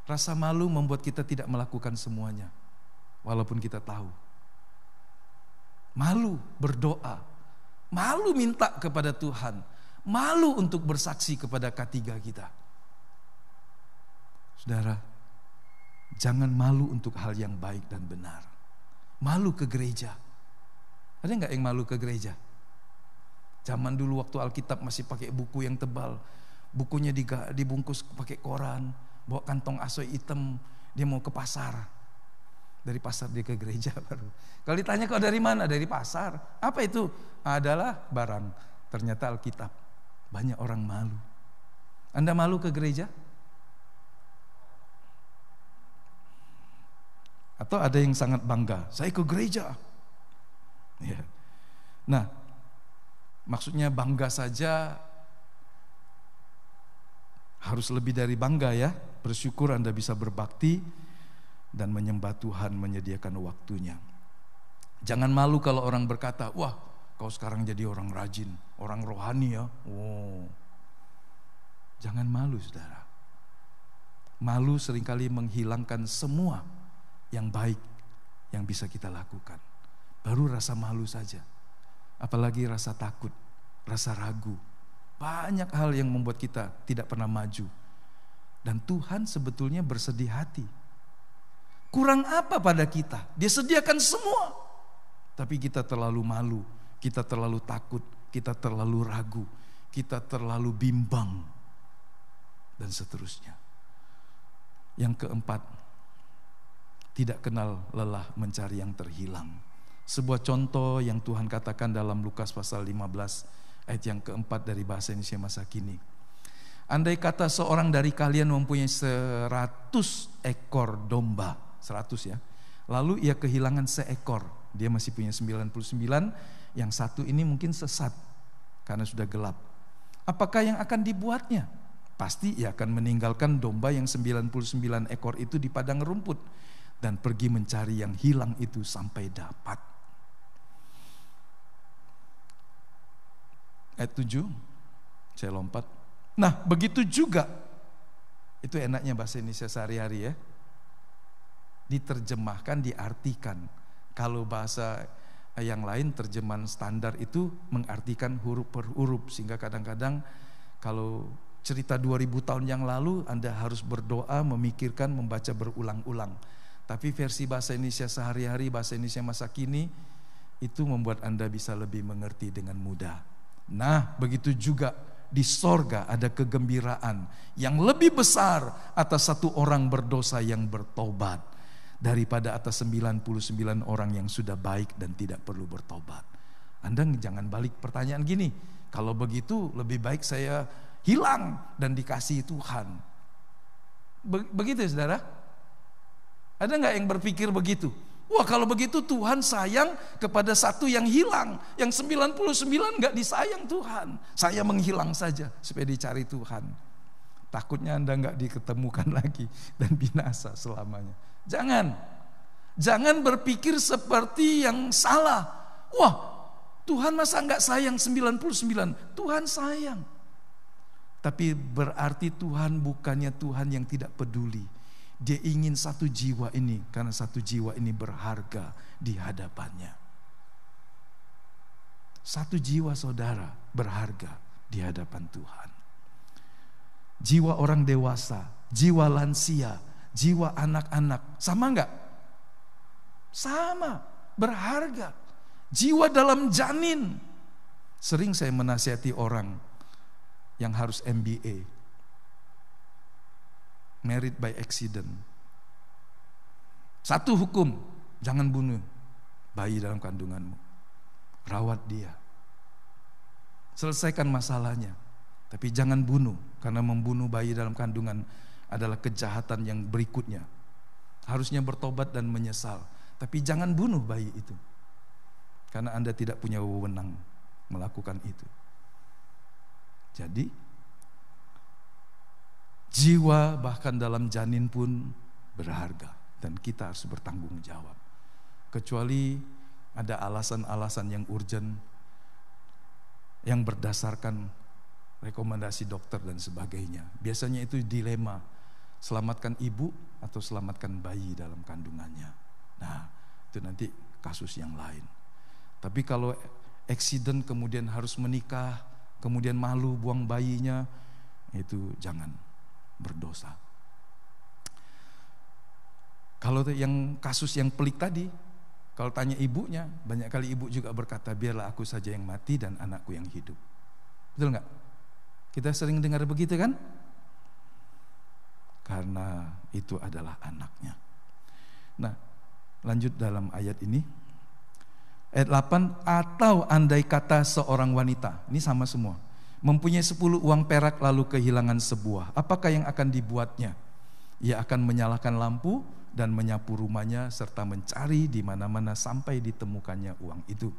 Speaker 4: Rasa malu membuat kita tidak melakukan semuanya, walaupun kita tahu. Malu berdoa, malu minta kepada Tuhan, malu untuk bersaksi kepada K3 kita. Saudara, jangan malu untuk hal yang baik dan benar. Malu ke gereja. Ada enggak yang malu ke gereja? Zaman dulu waktu Alkitab masih pakai buku yang tebal, bukunya dibungkus pakai koran, bawa kantong asoy hitam, dia mau ke pasar. Dari pasar dia ke gereja baru. Kalau ditanya kau dari mana? Dari pasar. Apa itu? Adalah barang. Ternyata Alkitab. Banyak orang malu. Anda malu ke gereja? Atau ada yang sangat bangga, saya ke gereja. Ya. Nah, maksudnya bangga saja harus lebih dari bangga ya. Bersyukur Anda bisa berbakti dan menyembah Tuhan, menyediakan waktunya. Jangan malu kalau orang berkata, wah kau sekarang jadi orang rajin, orang rohani ya. Oh. Jangan malu saudara. Malu seringkali menghilangkan semua yang baik yang bisa kita lakukan. Baru rasa malu saja. Apalagi rasa takut, rasa ragu. Banyak hal yang membuat kita tidak pernah maju. Dan Tuhan sebetulnya bersedih hati. Kurang apa pada kita? Dia sediakan semua. Tapi kita terlalu malu, kita terlalu takut, kita terlalu ragu. kita terlalu bimbang, dan seterusnya. Yang keempat, tidak kenal lelah mencari yang terhilang. Sebuah contoh yang Tuhan katakan dalam Lukas pasal 15 ayat yang keempat dari bahasa Indonesia masa kini. Andai kata seorang dari kalian mempunyai 100 ekor domba, 100 ya, lalu ia kehilangan seekor, dia masih punya 99, yang satu ini mungkin sesat karena sudah gelap. Apakah yang akan dibuatnya? Pasti ia akan meninggalkan domba yang 99 ekor itu di padang rumput dan pergi mencari yang hilang itu sampai dapat. Ayat 7, saya lompat. Nah, begitu juga, itu enaknya bahasa Indonesia sehari-hari ya, diterjemahkan, diartikan. Kalau bahasa yang lain terjemahan standar itu mengartikan huruf per huruf, sehingga kadang-kadang kalau cerita 2000 tahun yang lalu Anda harus berdoa, memikirkan, membaca berulang-ulang. Tapi versi bahasa Indonesia sehari-hari, bahasa Indonesia masa kini, itu membuat Anda bisa lebih mengerti dengan mudah. Nah, begitu juga di sorga ada kegembiraan yang lebih besar atas satu orang berdosa yang bertobat daripada atas 99 orang yang sudah baik dan tidak perlu bertobat. Anda jangan balik pertanyaan gini, kalau begitu lebih baik saya hilang dan dikasihi Tuhan. Begitu ya saudara? Ada gak yang berpikir begitu? Wah, kalau begitu Tuhan sayang kepada satu yang hilang, yang 99 gak disayang Tuhan. Saya menghilang saja supaya dicari Tuhan. Takutnya Anda gak diketemukan lagi dan binasa selamanya. Jangan berpikir seperti yang salah. Wah, Tuhan masa gak sayang 99? Tuhan sayang. Tapi berarti Tuhan bukannya Tuhan yang tidak peduli. Dia ingin satu jiwa ini, karena satu jiwa ini berharga di hadapannya. Satu jiwa saudara berharga di hadapan Tuhan. Jiwa orang dewasa, jiwa lansia, jiwa anak-anak, sama enggak? Sama, berharga. Jiwa dalam janin. Sering saya menasihati orang yang harus MBA, married by accident. Satu hukum, jangan bunuh bayi dalam kandunganmu. Rawat dia. Selesaikan masalahnya. Tapi jangan bunuh, karena membunuh bayi dalam kandungan adalah kejahatan yang berikutnya. Harusnya bertobat dan menyesal. Tapi jangan bunuh bayi itu, karena Anda tidak punya wewenang melakukan itu. Jadi jiwa bahkan dalam janin pun berharga dan kita harus bertanggung jawab. Kecuali ada alasan-alasan yang urgent yang berdasarkan rekomendasi dokter dan sebagainya. Biasanya itu dilema, selamatkan ibu atau selamatkan bayi dalam kandungannya. Nah, itu nanti kasus yang lain. Tapi kalau accident kemudian harus menikah, kemudian malu buang bayinya, itu jangan. Berdosa. Kalau yang kasus yang pelik tadi, kalau tanya ibunya, banyak kali ibu juga berkata, biarlah aku saja yang mati dan anakku yang hidup. Betul nggak? Kita sering dengar begitu kan? Karena itu adalah anaknya. Nah, lanjut dalam ayat ini. Ayat 8, atau andai kata seorang wanita, ini sama semua, mempunyai 10 uang perak lalu kehilangan sebuah, apakah yang akan dibuatnya? Ia akan menyalakan lampu dan menyapu rumahnya serta mencari di mana-mana sampai ditemukannya uang itu.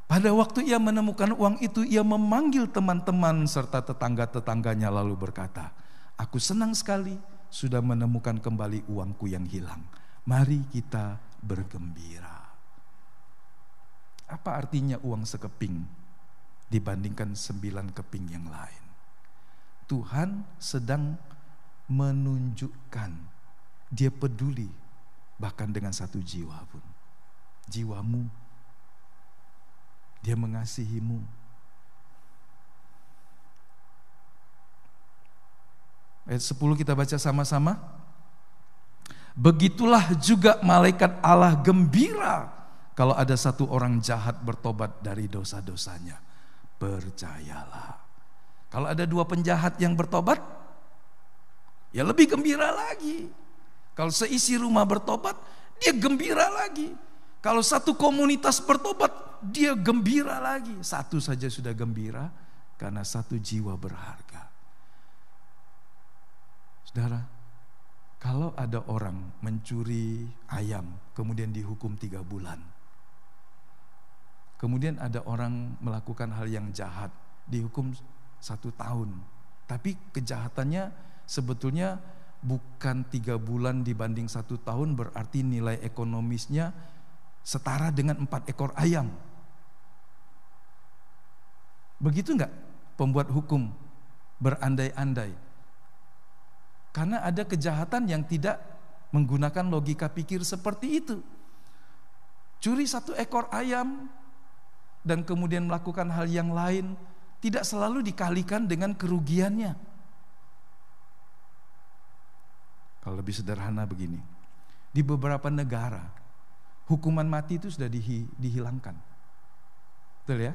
Speaker 4: Pada waktu ia menemukan uang itu, ia memanggil teman-teman serta tetangga-tetangganya lalu berkata, aku senang sekali sudah menemukan kembali uangku yang hilang. Mari kita bergembira. Apa artinya uang sekeping dibandingkan 9 keping yang lain? Tuhan sedang menunjukkan Dia peduli bahkan dengan satu jiwa pun. Jiwamu, Dia mengasihimu. Ayat 10 kita baca sama-sama. Begitulah juga malaikat Allah gembira kalau ada satu orang jahat bertobat dari dosa-dosanya. percayalah. Kalau ada 2 penjahat yang bertobat, ya lebih gembira lagi. Kalau seisi rumah bertobat, dia gembira lagi. Kalau satu komunitas bertobat, dia gembira lagi. Satu saja sudah gembira, karena satu jiwa berharga. Saudara, kalau ada orang mencuri ayam, kemudian dihukum 3 bulan. Kemudian ada orang melakukan hal yang jahat, dihukum 1 tahun. Tapi kejahatannya sebetulnya bukan 3 bulan dibanding 1 tahun, berarti nilai ekonomisnya setara dengan 4 ekor ayam. Begitu enggak pembuat hukum berandai-andai? Karena ada kejahatan yang tidak menggunakan logika pikir seperti itu. Curi 1 ekor ayam dan kemudian melakukan hal yang lain tidak selalu dikalikan dengan kerugiannya. Kalau lebih sederhana begini, di beberapa negara hukuman mati itu sudah dihilangkan. Betul ya?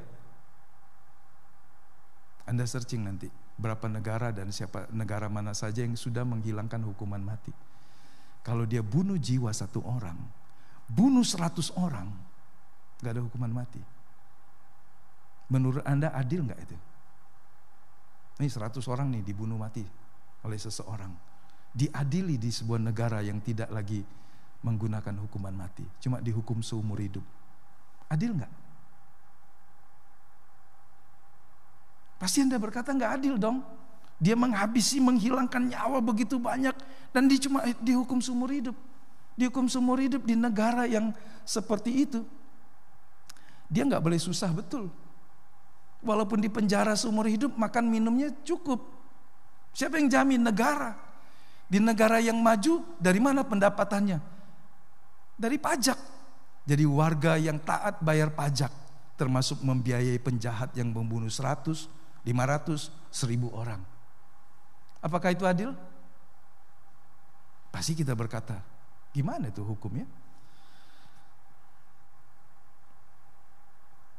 Speaker 4: Anda searching nanti berapa negara dan siapa negara mana saja yang sudah menghilangkan hukuman mati. Kalau dia bunuh jiwa 1 orang, bunuh 100 orang, gak ada hukuman mati. Menurut Anda adil gak itu? Ini 100 orang nih dibunuh mati oleh seseorang, diadili di sebuah negara yang tidak lagi menggunakan hukuman mati, cuma dihukum seumur hidup. Adil gak? Pasti Anda berkata gak adil dong. Dia menghabisi, menghilangkan nyawa begitu banyak, dan dia cuma dihukum seumur hidup. Dihukum seumur hidup di negara yang seperti itu. Dia gak boleh susah, betul. Walaupun di penjara seumur hidup, makan minumnya cukup. Siapa yang jamin? Negara. Di negara yang maju, dari mana pendapatannya? Dari pajak. Jadi warga yang taat bayar pajak, termasuk membiayai penjahat yang membunuh 100, 500, 1000 orang. Apakah itu adil? Pasti kita berkata, gimana itu hukumnya?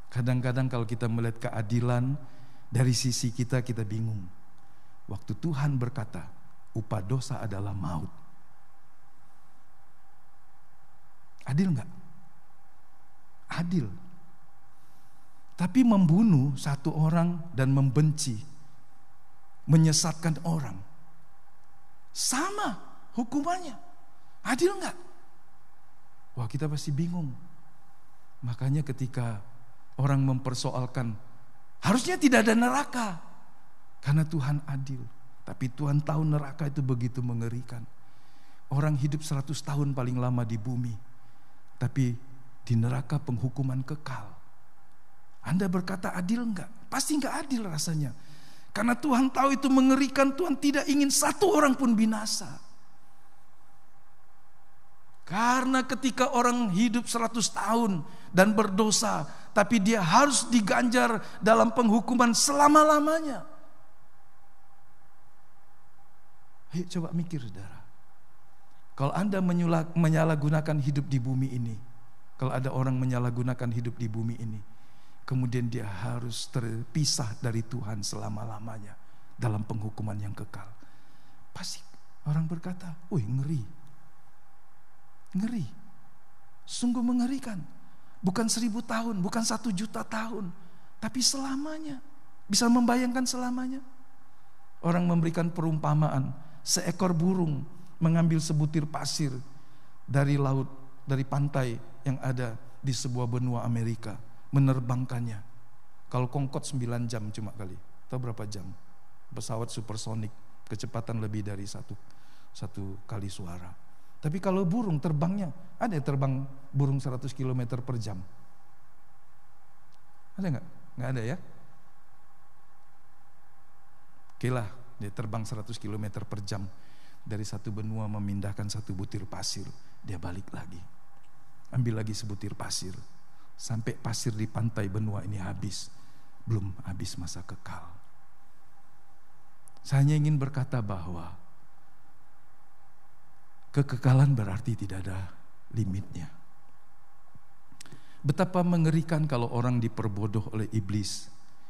Speaker 4: Kadang-kadang kalau kita melihat keadilan dari sisi kita bingung. Waktu Tuhan berkata, upah dosa adalah maut. Adil enggak? Adil. Tapi membunuh 1 orang dan membenci, menyesatkan orang, sama hukumannya. Adil enggak? Wah, kita pasti bingung. Makanya ketika orang mempersoalkan, harusnya tidak ada neraka, karena Tuhan adil. Tapi Tuhan tahu neraka itu begitu mengerikan. Orang hidup 100 tahun paling lama di bumi, tapi di neraka penghukuman kekal. Anda berkata adil enggak? Pasti enggak adil rasanya. Karena Tuhan tahu itu mengerikan, Tuhan tidak ingin 1 orang pun binasa. Karena ketika orang hidup 100 tahun dan berdosa, tapi dia harus diganjar dalam penghukuman selama-lamanya. Ayo coba mikir, saudara. Kalau Anda menyalahgunakan hidup di bumi ini, kalau ada orang menyalahgunakan hidup di bumi ini, kemudian dia harus terpisah dari Tuhan selama-lamanya dalam penghukuman yang kekal. Pasti orang berkata, wih, ngeri. Ngeri. Sungguh mengerikan. Bukan 1000 tahun, bukan 1 juta tahun, tapi selamanya. Bisa membayangkan selamanya? Orang memberikan perumpamaan, seekor burung mengambil sebutir pasir dari laut, dari pantai yang ada di sebuah benua Amerika, menerbangkannya. Kalau Concorde 9 jam cuma kali. Tahu berapa jam? Pesawat supersonik, kecepatan lebih dari satu kali suara. Tapi kalau burung terbangnya, ada yang terbang burung 100 km per jam? Ada enggak? Enggak ada ya? Oke lah, dia terbang 100 km per jam dari satu benua memindahkan 1 butir pasir. Dia balik lagi, ambil lagi sebutir pasir, sampai pasir di pantai benua ini habis. Belum habis masa kekal. Saya hanya ingin berkata bahwa kekekalan berarti tidak ada limitnya. Betapa mengerikan kalau orang diperbodoh oleh iblis.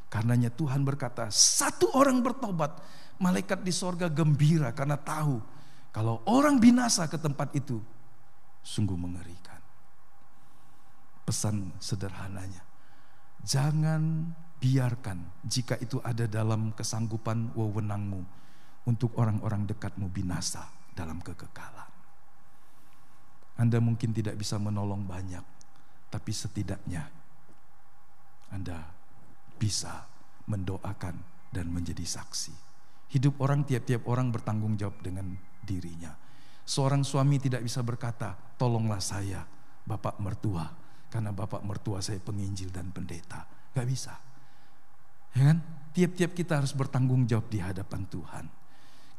Speaker 4: Karenanya Tuhan berkata, satu orang bertobat, malaikat di sorga gembira karena tahu kalau orang binasa ke tempat itu sungguh mengerikan. Pesan sederhananya, jangan biarkan jika itu ada dalam kesanggupan wewenangmu untuk orang-orang dekatmu binasa dalam kekekalan. Anda mungkin tidak bisa menolong banyak, tapi setidaknya Anda bisa mendoakan dan menjadi saksi. Hidup orang, tiap-tiap orang bertanggung jawab dengan dirinya. Seorang suami tidak bisa berkata, tolonglah saya, bapak mertua, karena bapak mertua saya penginjil dan pendeta. Gak bisa. Ya kan? Tiap-tiap kita harus bertanggung jawab di hadapan Tuhan.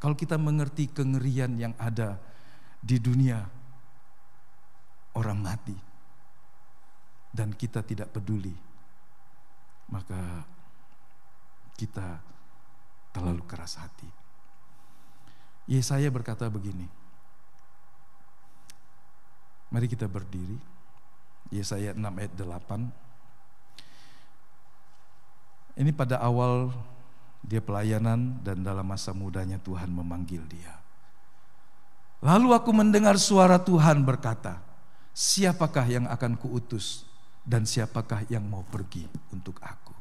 Speaker 4: Kalau kita mengerti kengerian yang ada di dunia, orang mati, dan kita tidak peduli, maka kita terlalu keras hati. Yesaya berkata begini. Mari kita berdiri. Yesaya 6 ayat 8. Ini pada awal dia pelayanan dan dalam masa mudanya Tuhan memanggil dia. Lalu aku mendengar suara Tuhan berkata, siapakah yang akan kuutus dan siapakah yang mau pergi untuk aku?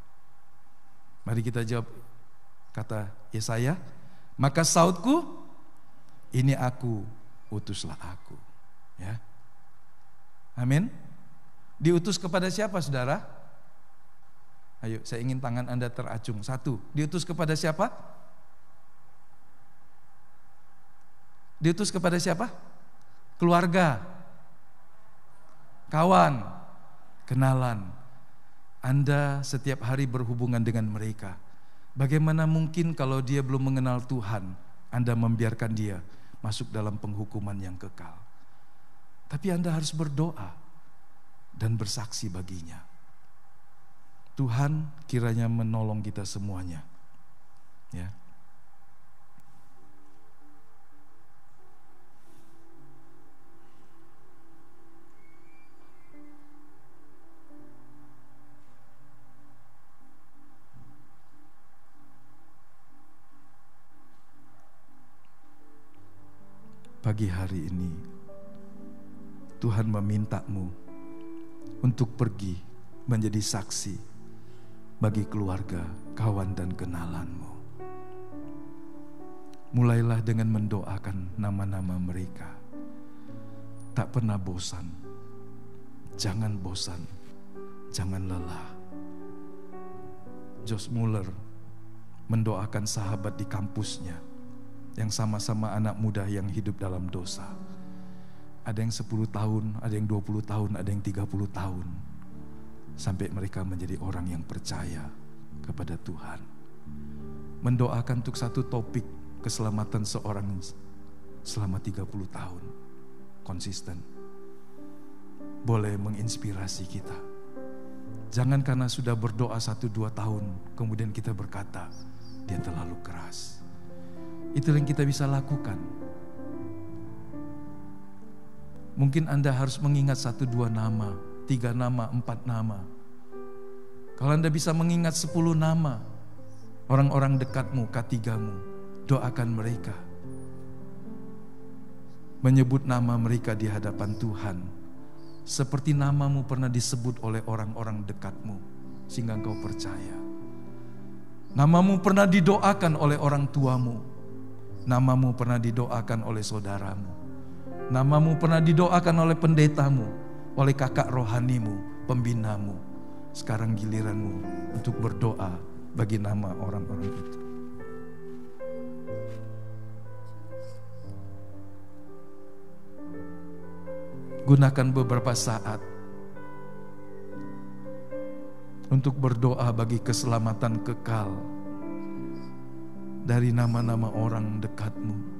Speaker 4: Mari kita jawab, kata Yesaya, maka sautku, ini aku, utuslah aku. Ya, amin. Diutus kepada siapa, saudara? Ayo, saya ingin tangan Anda teracung. 1, diutus kepada siapa? Diutus kepada siapa? Keluarga, kawan, kenalan. Anda setiap hari berhubungan dengan mereka. Bagaimana mungkin kalau dia belum mengenal Tuhan, Anda membiarkan dia masuk dalam penghukuman yang kekal? Tapi Anda harus berdoa dan bersaksi baginya. Tuhan kiranya menolong kita semuanya. Ya. Pagi hari ini Tuhan memintamu untuk pergi menjadi saksi bagi keluarga, kawan dan kenalanmu. Mulailah dengan mendoakan nama-nama mereka. Tak pernah bosan. Jangan bosan. Jangan lelah. Josh Muller mendoakan sahabat di kampusnya yang sama-sama anak muda yang hidup dalam dosa. Ada yang 10 tahun, ada yang 20 tahun, ada yang 30 tahun. Sampai mereka menjadi orang yang percaya kepada Tuhan. Mendoakan untuk satu topik keselamatan seorang selama 30 tahun. Konsisten. Boleh menginspirasi kita. Jangan karena sudah berdoa 1-2 tahun, kemudian kita berkata, dia terlalu keras. Itu yang kita bisa lakukan. Mungkin Anda harus mengingat 1-2 nama, 3 nama, 4 nama. Kalau Anda bisa mengingat 10 nama, orang-orang dekatmu, K3-mu, doakan mereka. Menyebut nama mereka di hadapan Tuhan. Seperti namamu pernah disebut oleh orang-orang dekatmu, sehingga engkau percaya. Namamu pernah didoakan oleh orang tuamu. Namamu pernah didoakan oleh saudaramu. Namamu pernah didoakan oleh pendetamu, oleh kakak rohanimu, pembinamu. Sekarang giliranmu untuk berdoa bagi nama orang-orang itu. Gunakan beberapa saat untuk berdoa bagi keselamatan kekal dari nama-nama orang dekatmu.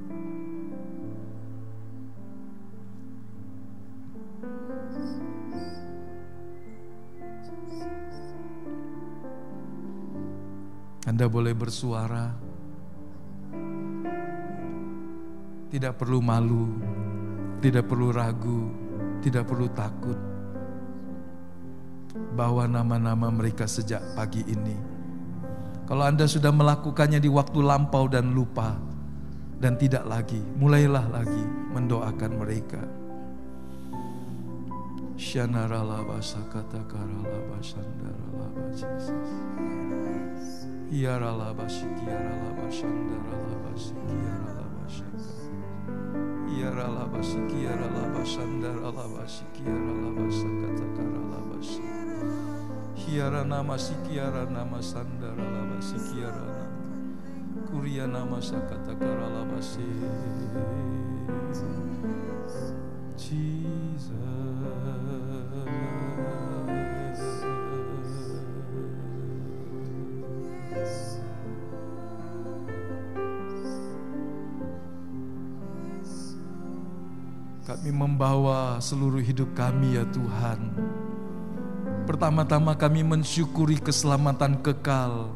Speaker 4: Anda boleh bersuara, tidak perlu malu, tidak perlu ragu, tidak perlu takut. Bawa nama-nama mereka sejak pagi ini. Kalau Anda sudah melakukannya di waktu lampau dan lupa dan tidak lagi, mulailah lagi mendoakan mereka. Shanaralaba sakatakaralaba shandaralaba Jesus. Yaralaba shikiaralaba shandaralaba shikiaralaba shaka. Yaralaba shikiaralaba shandaralaba shikiaralaba sakatakaralaba shaka. Hiaranama shikiaranama sandaralaba shikiarana. Kurianama sakatakaralaba shaka. Jesus. Kami membawa seluruh hidup kami ya Tuhan. Pertama-tama kami mensyukuri keselamatan kekal,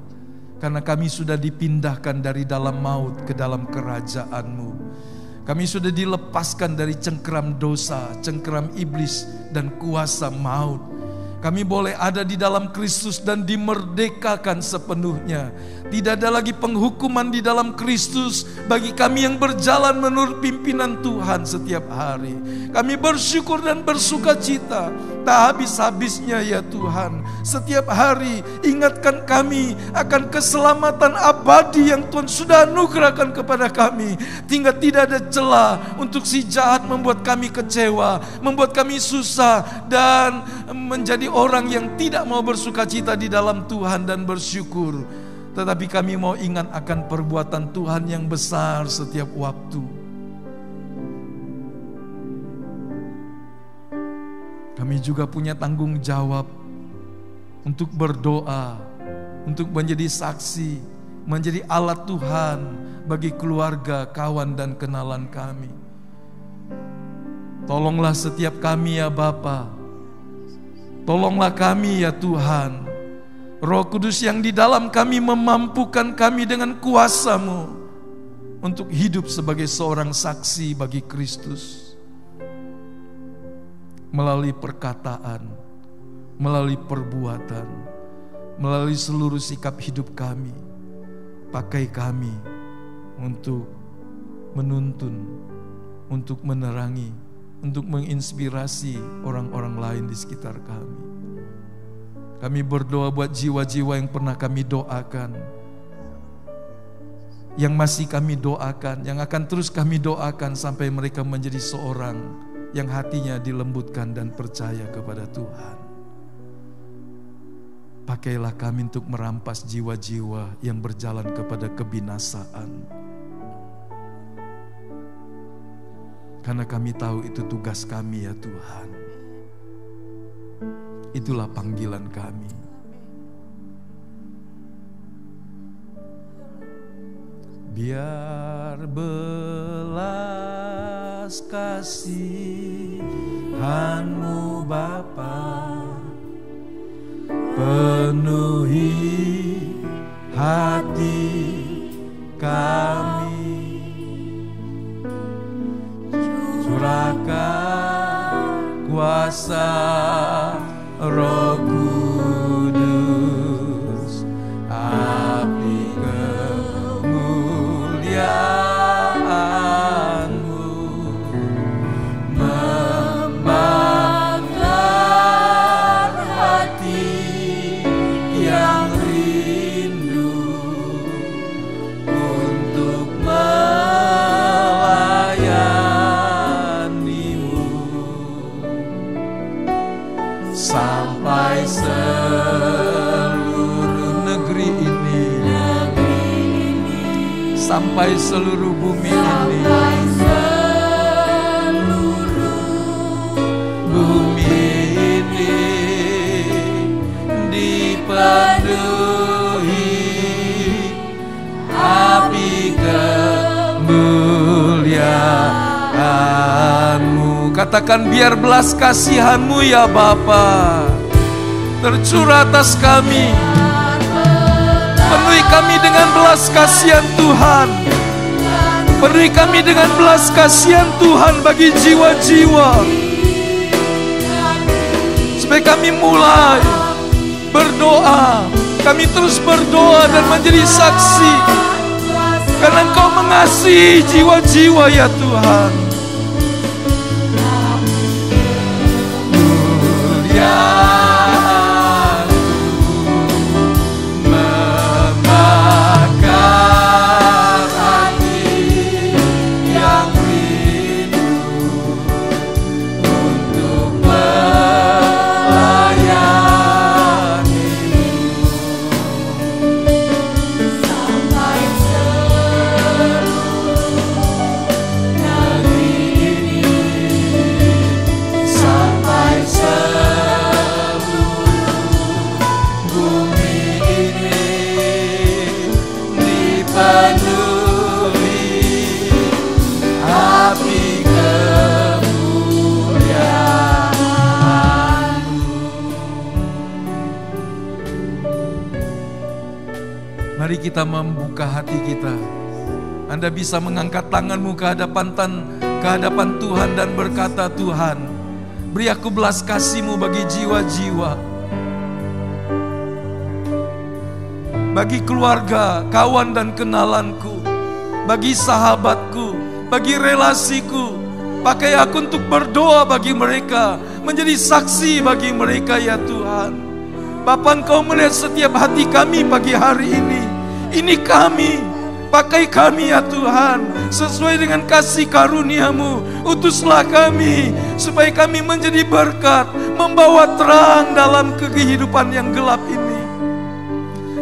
Speaker 4: karena kami sudah dipindahkan dari dalam maut ke dalam kerajaan-Mu. Kami sudah dilepaskan dari cengkeram dosa, cengkeram iblis dan kuasa maut. Kami boleh ada di dalam Kristus dan dimerdekakan sepenuhnya. Tidak ada lagi penghukuman di dalam Kristus bagi kami yang berjalan menurut pimpinan Tuhan setiap hari. Kami bersyukur dan bersuka cita tak habis-habisnya ya Tuhan. Setiap hari ingatkan kami akan keselamatan abadi yang Tuhan sudah anugerahkan kepada kami. Hingga tidak ada celah untuk si jahat membuat kami kecewa, membuat kami susah dan menjadi orang yang tidak mau bersuka cita di dalam Tuhan dan bersyukur. Tetapi kami mau ingat akan perbuatan Tuhan yang besar setiap waktu. Kami juga punya tanggung jawab untuk berdoa, untuk menjadi saksi, menjadi alat Tuhan bagi keluarga, kawan dan kenalan kami. Tolonglah setiap kami ya Bapa. Tolonglah kami ya Tuhan. Roh Kudus yang di dalam kami memampukan kami dengan kuasa-Mu untuk hidup sebagai seorang saksi bagi Kristus. Melalui perkataan, melalui perbuatan, melalui seluruh sikap hidup kami. Pakai kami untuk menuntun, untuk menerangi, untuk menginspirasi orang-orang lain di sekitar kami. Kami berdoa buat jiwa-jiwa yang pernah kami doakan, yang masih kami doakan, yang akan terus kami doakan sampai mereka menjadi seorang yang hatinya dilembutkan dan percaya kepada Tuhan. Pakailah kami untuk merampas jiwa-jiwa yang berjalan kepada kebinasaan. Karena kami tahu itu tugas kami ya Tuhan. Itulah panggilan kami. Biar belas kasihan-Mu Bapa penuhi hati kami, curahkan kuasa Roh Kudus, api kemuliaan-Mu membakar hati yang rindu untuk melayani-Mu. Sampai seluruh negeri ini, sampai seluruh bumi ini, bumi ini dipenuhi api kemuliaan-Mu. Katakan biar belas kasihan-Mu ya Bapa tercurah atas kami. Penuhi kami dengan belas kasihan Tuhan. Penuhi kami dengan belas kasihan Tuhan bagi jiwa-jiwa, supaya kami mulai berdoa Kami terus berdoa dan menjadi saksi, karena Engkau mengasihi jiwa-jiwa ya Tuhan. Mari kita membuka hati kita. Anda bisa mengangkat tanganmu ke hadapan Tuhan dan berkata, Tuhan, beri aku belas kasih-Mu bagi jiwa-jiwa, bagi keluarga, kawan dan kenalanku, bagi sahabatku, bagi relasiku. Pakai aku untuk berdoa bagi mereka, menjadi saksi bagi mereka ya Tuhan. Bapa, Engkau melihat setiap hati kami pagi hari ini. Ini kami, pakai kami ya Tuhan, sesuai dengan kasih karunia-Mu. Utuslah kami, supaya kami menjadi berkat, membawa terang dalam kehidupan yang gelap ini.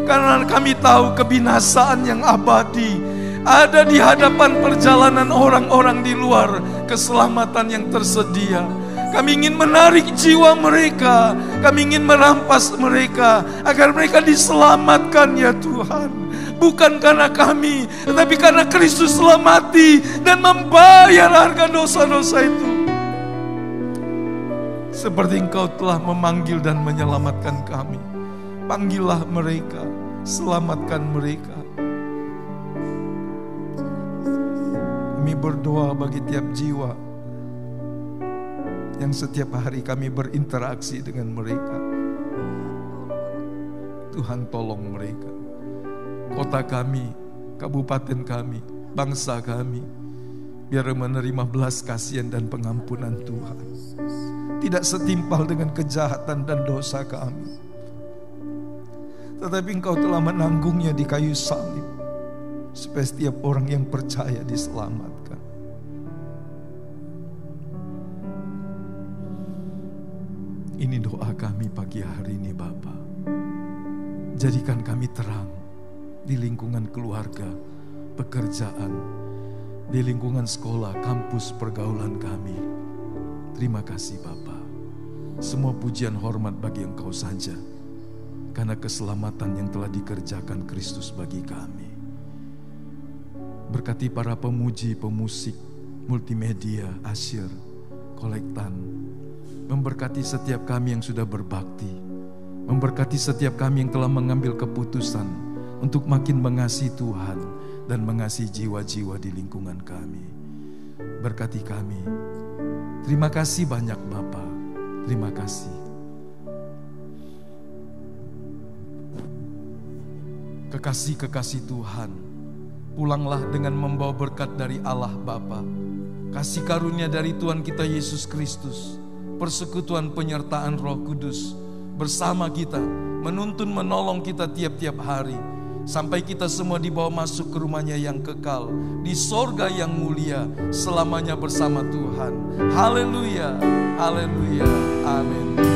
Speaker 4: Karena kami tahu kebinasaan yang abadi ada di hadapan perjalanan orang-orang di luar keselamatan yang tersedia. Kami ingin menarik jiwa mereka, kami ingin merampas mereka, agar mereka diselamatkan ya Tuhan. Bukan karena kami, tetapi karena Kristus telah mati dan membayar harga dosa-dosa itu. Seperti Engkau telah memanggil dan menyelamatkan kami, panggillah mereka, selamatkan mereka. Kami berdoa bagi tiap jiwa yang setiap hari kami berinteraksi dengan mereka. Tuhan tolong mereka. Kota kami, kabupaten kami, bangsa kami, biar menerima belas kasihan dan pengampunan Tuhan. Tidak setimpal dengan kejahatan dan dosa kami, tetapi Engkau telah menanggungnya di kayu salib, supaya setiap orang yang percaya diselamatkan. Ini doa kami pagi hari ini Bapa. Jadikan kami terang di lingkungan keluarga, pekerjaan, di lingkungan sekolah, kampus, pergaulan kami. Terima kasih Bapa. Semua pujian hormat bagi Engkau saja, karena keselamatan yang telah dikerjakan Kristus bagi kami. Berkati para pemuji, pemusik, multimedia, asyir, kolektan. Memberkati setiap kami yang sudah berbakti. Memberkati setiap kami yang telah mengambil keputusan untuk makin mengasihi Tuhan dan mengasihi jiwa-jiwa di lingkungan kami. Berkati kami. Terima kasih banyak Bapa. Terima kasih. Kekasih-kekasih Tuhan, pulanglah dengan membawa berkat dari Allah Bapa, kasih karunia dari Tuhan kita Yesus Kristus, persekutuan penyertaan Roh Kudus bersama kita, menuntun menolong kita tiap-tiap hari, sampai kita semua dibawa masuk ke rumahnya yang kekal, di sorga yang mulia, selamanya bersama Tuhan. Haleluya, haleluya, amin.